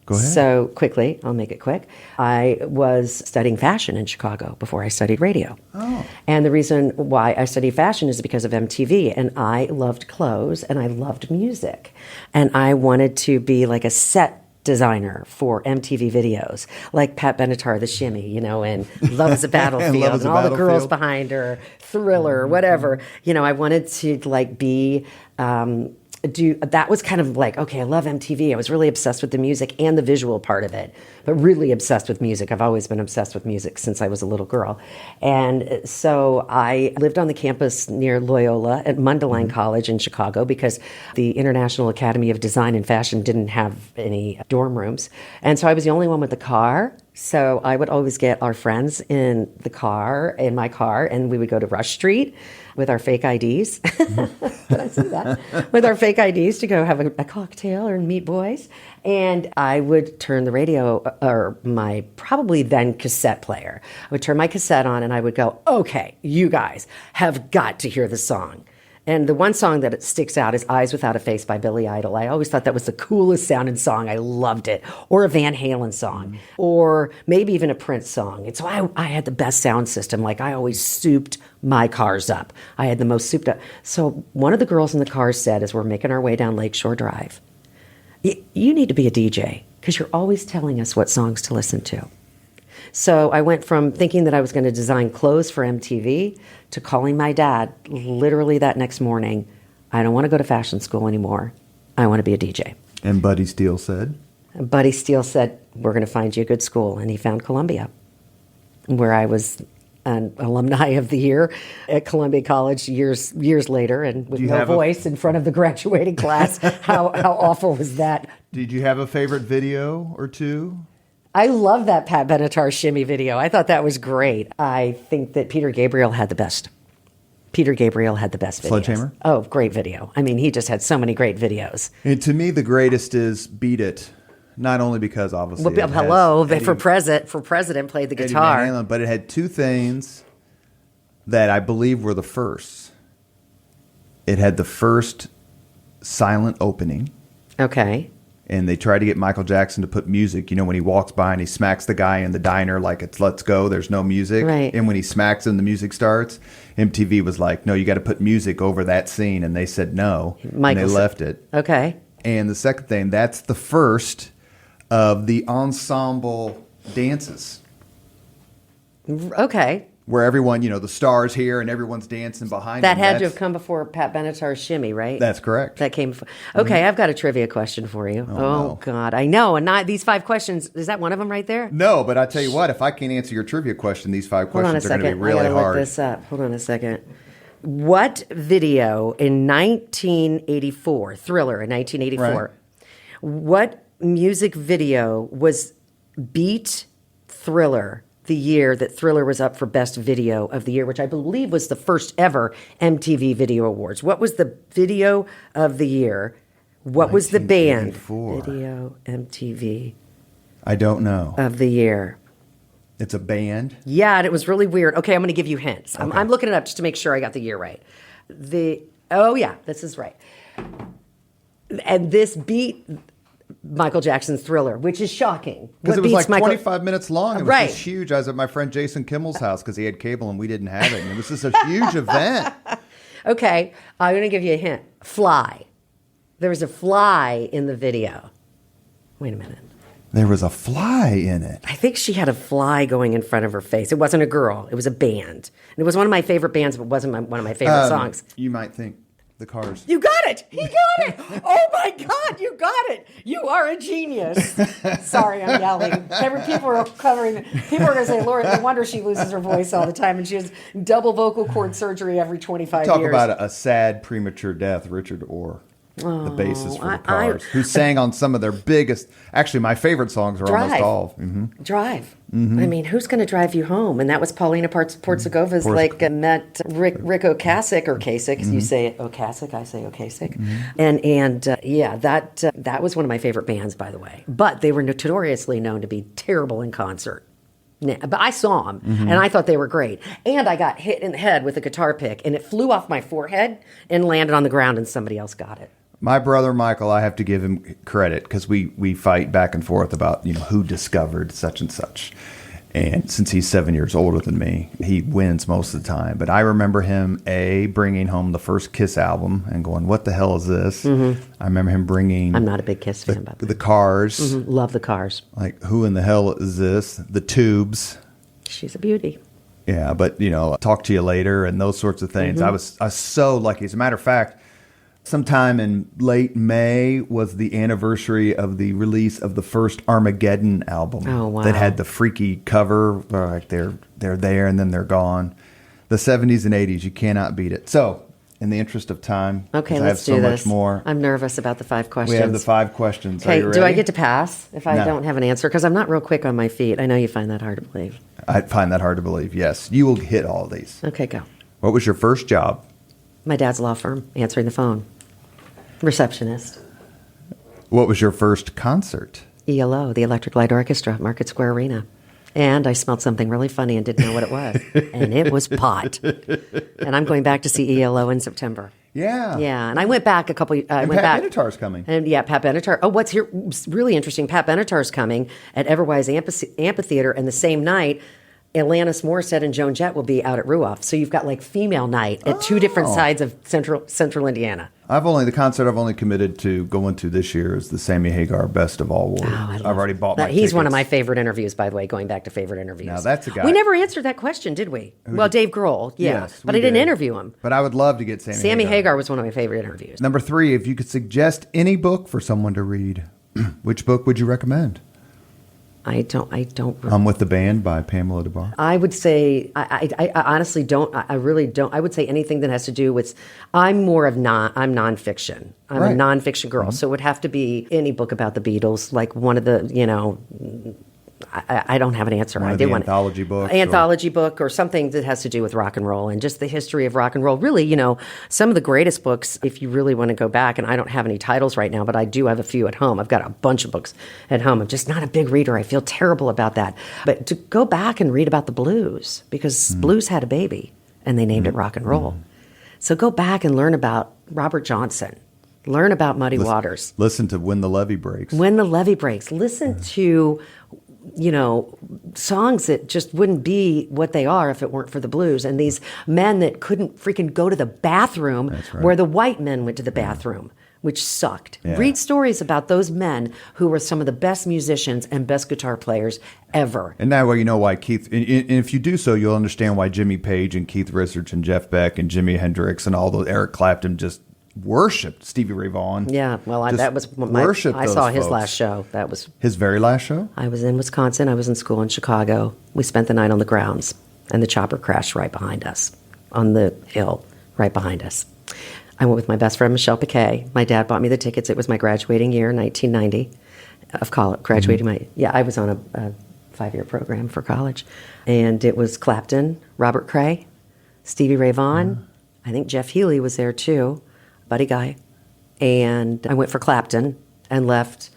Go ahead. So quickly, I'll make it quick. I was studying fashion in Chicago before I studied radio. Oh. And the reason why I studied fashion is because of MTV. And I loved clothes and I loved music. And I wanted to be like a set designer for MTV videos, like Pat Benatar, The Shimmy, and Love is a Battlefield, and all the girls behind her, Thriller, whatever. I wanted to be... that was kind of like, okay, I love MTV. I was really obsessed with the music and the visual part of it, but really obsessed with music. I've always been obsessed with music since I was a little girl. And so I lived on the campus near Loyola at Mundelein College in Chicago because the International Academy of Design and Fashion didn't have any dorm rooms. And so I was the only one with a car. So I would always get our friends in my car, and we would go to Rush Street with our fake IDs. Did I say that? With our fake IDs to go have a cocktail or meet boys. And I would turn the radio, or my probably then cassette player. I would turn my cassette on and I would go, okay, you guys have got to hear the song. And the one song that sticks out is Eyes Without a Face by Billy Idol. I always thought that was the coolest sounding song. I loved it. Or a Van Halen song. Or maybe even a Prince song. And so I had the best sound system. Like I always souped my cars up. I had the most souped up. So one of the girls in the car said, as we're making our way down Lakeshore Drive, you need to be a DJ because you're always telling us what songs to listen to. So I went from thinking that I was going to design clothes for MTV to calling my dad literally that next morning, I don't want to go to fashion school anymore. I want to be a DJ. And Buddy Steele said? Buddy Steele said, we're going to find you a good school. And he found Columbia, where I was an alumni of the year at Columbia College years later, and with no voice in front of the graduating class. How awful was that? Did you have a favorite video or two? I love that Pat Benatar shimmy video. I thought that was great. I think that Peter Gabriel had the best. Peter Gabriel had the best videos. Sledgehammer? Oh, great video. I mean, he just had so many great videos. And to me, the greatest is Beat It. Not only because, obviously, for President played the guitar. Eddie Van Halen, but it had two things that I believe were the first. It had the first silent opening. Okay. And they tried to get Michael Jackson to put music. You know, when he walks by and he smacks the guy in the diner like it's let's go, there's no music. Right. And when he smacks him, the music starts. MTV was like, no, you got to put music over that scene. And they said no. And they left it. Okay. And the second thing, that's the first of the ensemble dances. Okay. Where everyone, you know, the stars here and everyone's dancing behind that them. Had to have come before Pat Benatar's shimmy, right? That's correct. That came before. Okay, I've got a trivia question for you. Oh no. God, I know. And these 5 questions, is that one of them right there? No, but I tell you what, if I can't answer your trivia question, these 5 questions are going to be really hard. I gotta hard. look this up. Hold on a second. What video in 1984, Thriller in 1984, right. What music video beat Thriller the year that Thriller was up for Best Video of the Year, which I believe was the first ever MTV Video Awards? What was the video of the year? What was the band? Video MTV. I don't know. Of the year. It's a band? Yeah, and it was really weird. Okay, I'm going to give you hints. Okay. I'm looking it up just to make sure I got the year right. Oh, yeah, this is right. And this beat Michael Jackson's Thriller, which is shocking. Because it was like 25 minutes long. It was just huge. I was at my friend Jason Kimmel's house because he had cable and we didn't have it. And it was just a huge event. Okay, I'm going to give you a hint. Fly. There was a fly in the video. Wait a minute. There was a fly in it. I think she had a fly going in front of her face. It wasn't a girl. It was a band. And it was one of my favorite bands, but it wasn't one of my favorite songs. You might think the Cars. You got it. He got it. Oh, my God. You got it. You are a genius. Sorry, I'm yelling. People are going to say, Laura, no wonder she loses her voice all the time. And she has double vocal cord surgery every 25 years. Talk about a sad premature death, Richard Orr. The bassist for the Cars, who sang on some of their biggest. Actually, my favorite songs are almost all. Mm-hmm. Drive. Mm-hmm. I mean, who's going to drive you home? And that was Paulina Portsegova's. Met Rick Ocasek or Kasich. Mm-hmm. You say it Ocasek, I say Ocasek. Mm-hmm. That was one of my favorite bands, by the way. But they were notoriously known to be terrible in concert. But I saw them, and I thought they were great. And I got hit in the head with a guitar pick, and it flew off my forehead and landed on the ground, and somebody else got it. My brother Michael, I have to give him credit because we fight back and forth about who discovered such and such. And since he's 7 years older than me, he wins most of the time. But I remember him, bringing home the first Kiss album and going, what the hell is this? Mm-hmm. I remember him bringing... I'm not a big Kiss fan, by the way. The Cars. Mm-hmm. Love the Cars. Like, who in the hell is this? The Tubes. She's a beauty. Yeah, but, Talk to You Later and those sorts of things. Mm-hmm. I was so lucky. As a matter of fact, sometime in late May was the anniversary of the release of the first Armageddon album. Oh, wow. That had the freaky cover, like they're there and then they're gone. The 70s and 80s, you cannot beat it. So, in the interest of time, okay, let's do this. I have so much more. I'm nervous about the 5 questions. We have the 5 questions. Okay, Are you ready? Do I get to pass if I don't have an answer? Because I'm not real quick on my feet. I know you find that hard to believe. I find that hard to believe, yes. You will hit all of these. Okay, go. What was your first job? My dad's law firm, answering the phone. Receptionist. What was your first concert? ELO, the Electric Light Orchestra, Market Square Arena. And I smelled something really funny and didn't know what it was. And it was pot. And I'm going back to see ELO in September. Yeah. Yeah. And I went back a couple, I went back. Pat Benatar's coming. And yeah, Pat Benatar. Oh, what's here really interesting, Pat Benatar's coming at Everwise Amphitheater, and the same night, Alanis Morissette and Joan Jett will be out at Ruoff. So you've got like female night at two different sides of central Indiana. The concert I've only committed to going to this year is the Sammy Hagar Best of All War. I've already bought my He's tickets. one of my favorite interviews, by the way, going back to favorite interviews. Now that's a guy. We never answered that question, did we? Well, Dave Grohl, yeah. Yes, but we I didn't did. interview him. But I would love to get Sammy Hagar was one of my favorite interviews. Number 3, if you could suggest any book for someone to read, which book would you recommend? I don't. I'm With the Band by Pamela DeBar. I would say, I honestly don't. I really don't. I would say anything that has to do with. I'm nonfiction. I'm Right. a nonfiction girl, so it would have to be any book about the Beatles, like one of the, I don't have an answer. One I of did the want anthology books. anthology book or something that has to do with rock and roll and just the history of rock and roll. Really, some of the greatest books, if you really want to go back, and I don't have any titles right now, but I do have a few at home. I've got a bunch of books at home. I'm just not a big reader. I feel terrible about that. But to go back and read about the blues, because blues had a baby and they named it rock and roll. So go back and learn about Robert Johnson. Learn about Muddy Waters. Listen to When the Levee Breaks. When the Levee Breaks. Listen to, songs that just wouldn't be what they are if it weren't for the blues. And these men that couldn't freaking go to the bathroom right. where the white men went to the bathroom, which sucked. Yeah. Read stories about those men who were some of the best musicians and best guitar players ever. And now you know why Keith, and if you do so, you'll understand why Jimmy Page and Keith Richards and Jeff Beck and Jimi Hendrix and all those, Eric Clapton just worshipped Stevie Ray Vaughan. Yeah, well, Just that was I those saw his folks. last show. That was His very last show? I was in Wisconsin. I was in school in Chicago. We spent the night on the grounds, and the chopper crashed right behind us, on the hill right behind us. I went with my best friend, Michelle Piquet. My dad bought me the tickets. It was my graduating year, 1990, of college. I was on a 5-year program for college. And it was Clapton, Robert Cray, Stevie Ray Vaughan. I think Jeff Healey was there too, Buddy Guy. And I went for Clapton and left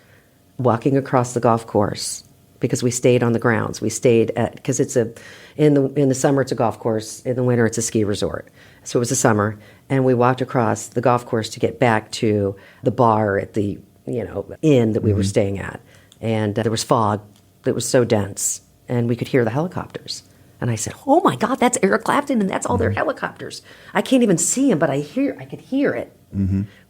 walking across the golf course because we stayed on the grounds. We stayed because in the summer it's a golf course, in the winter it's a ski resort. So it was the summer, and we walked across the golf course to get back to the bar at the inn that we were staying at. And there was fog that was so dense, and we could hear the helicopters. And I said, "Oh my God, that's Eric Clapton, and that's all their helicopters. I can't even see him, but I could hear it."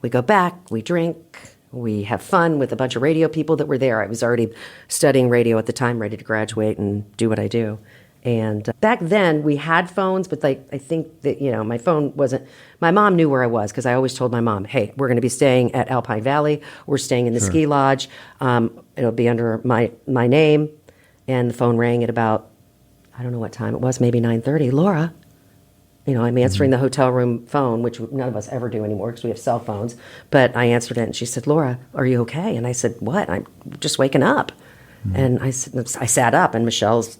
We go back, we drink, we have fun with a bunch of radio people that were there. I was already studying radio at the time, ready to graduate and do what I do. And back then we had phones, but I think that, my phone wasn't, my mom knew where I was because I always told my mom, "Hey, we're going to be staying at Alpine Valley. We're staying in the ski lodge. It'll be under my name." And the phone rang at about, I don't know what time it was, maybe 9:30. "Laura," I'm answering the hotel room phone, which none of us ever do anymore because we have cell phones. But I answered it, and she said, "Laura, are you okay?" And I said, "What? I'm just waking up." And I sat up, and Michelle's,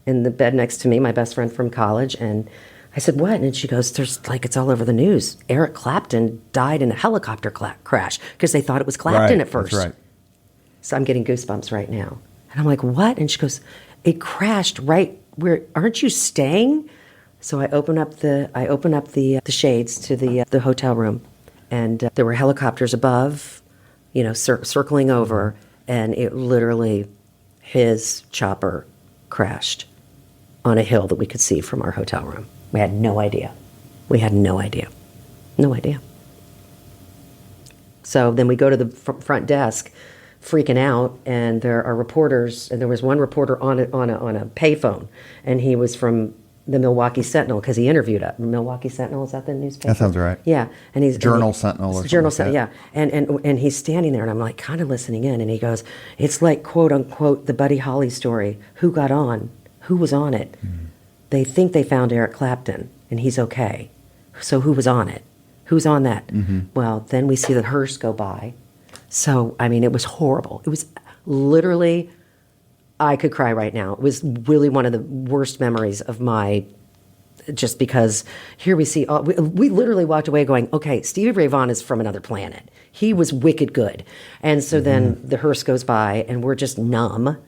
in the bed next to me, my best friend from college. And I said, "What?" And she goes, "It's all over the news. Eric Clapton died in a helicopter crash," because they thought it was Clapton at first. That's right. So I'm getting goosebumps right now. And I'm like, "What?" And she goes, "It crashed right where, aren't you staying?" So I open up the shades to the hotel room, and there were helicopters above, circling over, and it literally, his chopper crashed on a hill that we could see from our hotel room. We had no idea. No idea. So then we go to the front desk, freaking out, and there are reporters, and there was one reporter on a payphone, and he was from the Milwaukee Sentinel because he interviewed a Milwaukee Sentinel. Is that the newspaper? That sounds right. Yeah, and he's Journal Sentinel or something Journal like Sentinel. that. Yeah, and he's standing there, and I'm like kind of listening in, and he goes, "It's like quote unquote the Buddy Holly story. Who got on? Who was on it? They think they found Eric Clapton, and he's okay. So who was on it? Who's on that?" Well, then we see the hearse go by. So it was horrible. It was literally, I could cry right now. It was really one of the worst memories of my, just because here we see, we literally walked away going, okay, Stevie Ray Vaughan is from another planet. He was wicked good. And so then the hearse goes by and we're just numb,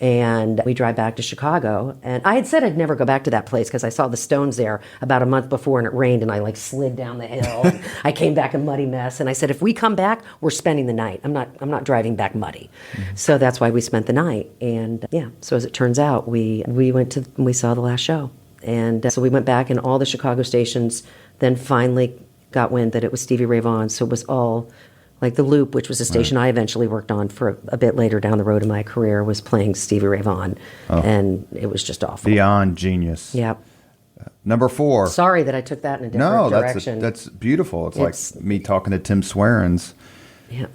And we drive back to Chicago. And I had said I'd never go back to that place because I saw the Stones there about a month before and it rained and I like slid down the hill. I came back a muddy mess. And I said, if we come back, we're spending the night. I'm not driving back muddy. So that's why we spent the night. And yeah, so as it turns out, we saw the last show. And so we went back and all the Chicago stations then finally got wind that it was Stevie Ray Vaughan. So it was all like the Loop, which was a station I eventually worked on for a bit later down the road in my career, was playing Stevie Ray Vaughan. And it was just awful. Beyond genius. Yep. Number 4. Sorry that I took that in a different direction. That's beautiful. It's like me talking to Tim Swearens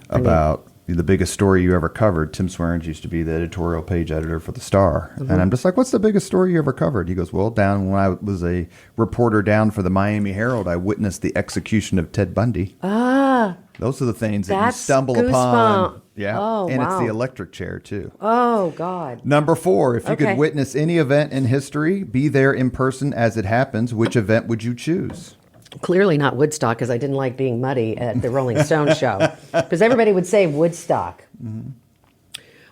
about the biggest story you ever covered. Tim Swearens used to be the editorial page editor for The Star. And I'm just like, what's the biggest story you ever covered? He goes, well, down when I was a reporter down for the Miami Herald, I witnessed the execution of Ted Bundy. Those are the things that you stumble upon. Yeah. Oh, and wow. it's the electric chair, too. Oh, God. Number 4, if you could witness any event in history, be there in person as it happens, which event would you choose? Clearly not Woodstock, because I didn't like being muddy at the Rolling Stones show. Because everybody would say Woodstock.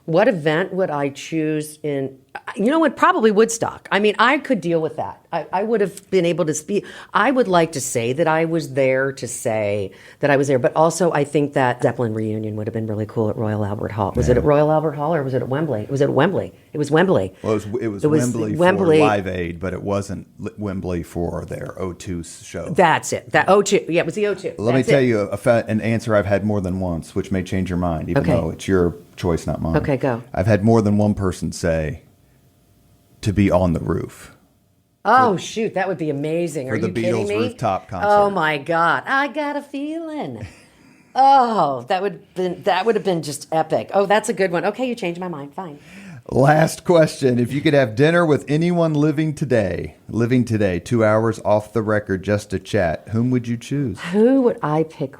What event would I choose in... You know what? Probably Woodstock. I mean, I could deal with that. I would have been able to speak. I would like to say that I was there to say that I was there. But also, I think that Zeppelin reunion would have been really cool at Royal Albert Hall. Was it at Royal Albert Hall or was it at Wembley? It was at Wembley. It was Wembley. Well, it was Wembley for Live Aid, but it wasn't Wembley for their O2 show. That's it. That O2. Yeah, it was the O2. Let me tell you an answer I've had more than once, which may change your mind, even though it's your choice, not mine. Okay, go. I've had more than one person say to be on the roof. Oh, shoot, that would be amazing. Are you kidding me? For the Beatles rooftop concert. Oh, my God. I got a feeling. Oh, that would have been just epic. Oh, that's a good one. Okay, you changed my mind. Fine. Last question. If you could have dinner with anyone living today, 2 hours off the record just to chat, whom would you choose? Who would I pick?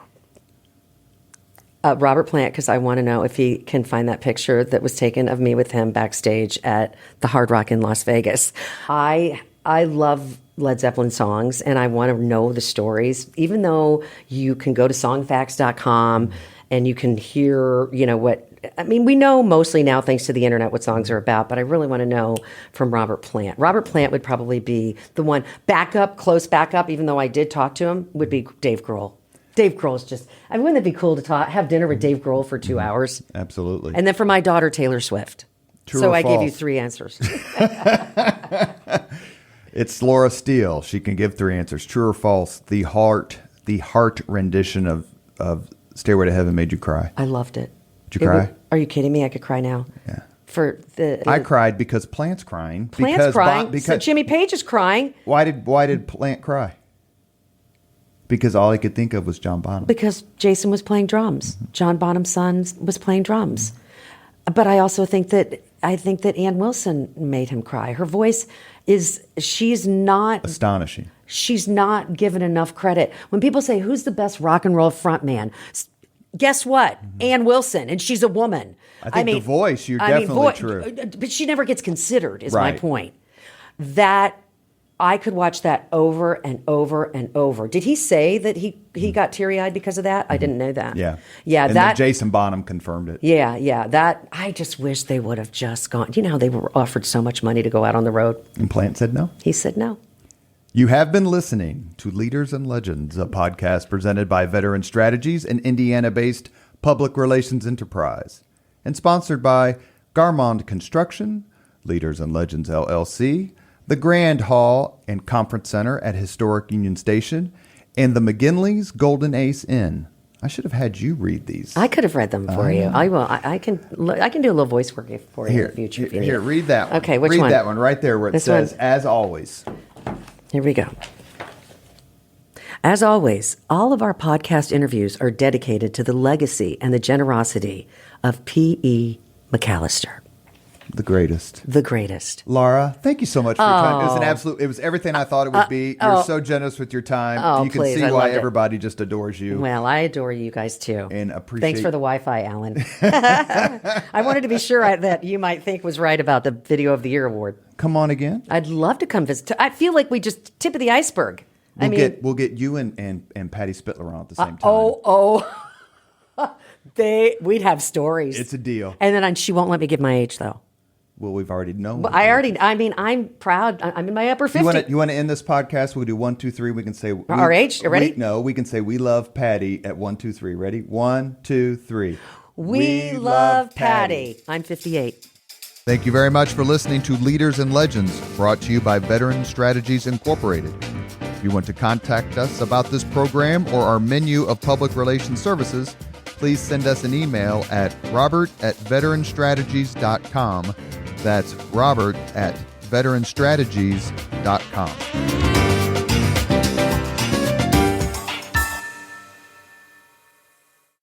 Robert Plant, because I want to know if he can find that picture that was taken of me with him backstage at the Hard Rock in Las Vegas. I love Led Zeppelin songs, and I want to know the stories, even though you can go to songfacts.com and you can hear, we know mostly now, thanks to the internet, what songs are about, but I really want to know from Robert Plant. Robert Plant would probably be the one. Close backup, even though I did talk to him, would be Dave Grohl. Dave Grohl's wouldn't it be cool to have dinner with Dave Grohl for 2 hours? Absolutely. And then for my daughter, Taylor Swift. True or I false? gave you 3 answers. It's Laura Steele. She can give 3 answers. True or false? The heart rendition of Stairway to Heaven made you cry. I loved it. Did you cry? Are you kidding me? I could cry now. Yeah. I cried because Plant's crying. Plant's crying. So Jimmy Page is crying. Why did Plant cry? Because all I could think of was John Bonham. Because Jason was playing drums. John Bonham's son was playing drums. But I also think that Ann Wilson made him cry. Her voice she's not astonishing. She's not given enough credit. When people say, who's the best rock and roll frontman? Guess what? Ann Wilson, and she's a woman. I think the voice, you're definitely true. But she never gets considered, is my point. That I could watch that over and over and over. Did he say that he got teary-eyed because of that? I didn't know that. Yeah. Yeah. And then Jason Bonham confirmed it. Yeah. That I just wish they would have just gone. You know how they were offered so much money to go out on the road? And Plant said no? He said no. You have been listening to Leaders and Legends, a podcast presented by Veteran Strategies, an Indiana-based public relations enterprise, and sponsored by Garmond Construction, Leaders and Legends LLC, the Grand Hall and Conference Center at Historic Union Station, and the McGinley's Golden Ace Inn. I should have had you read these. I could have read them for you. I will. I can do a little voice work for you in the future. Here, read that one. Okay, which one? Read that one right there where it says, as always. Here we go. As always, all of our podcast interviews are dedicated to the legacy and the generosity of P.E. McAllister. The greatest. The greatest. Laura, thank you so much for your time. It was everything I thought it would be. You're so generous with your time. You can see why everybody just adores you. Well, I adore you guys too. And appreciate. Thanks for the Wi-Fi, Alan. I wanted to be sure that you might think was right about the Video of the Year award. Come on again. I'd love to come visit. I feel like we just tip of the iceberg. We'll get you and Patty Spitler on at the same time. We'd have stories. It's a deal. And then she won't let me give my age though. Well, we've already known. Well, I'm proud. I'm in my upper 50s. You want to end this podcast? We'll do 1, 2, 3. We can say our age. Ready? We can say we love Patty at 1, 2, 3. Ready? 1, 2, 3. We love Patty. I'm 58. Thank you very much for listening to Leaders and Legends, brought to you by Veteran Strategies Incorporated. If you want to contact us about this program or our menu of public relations services, please send us an email at robert@veteranstrategies.com. That's robert@veteranstrategies.com.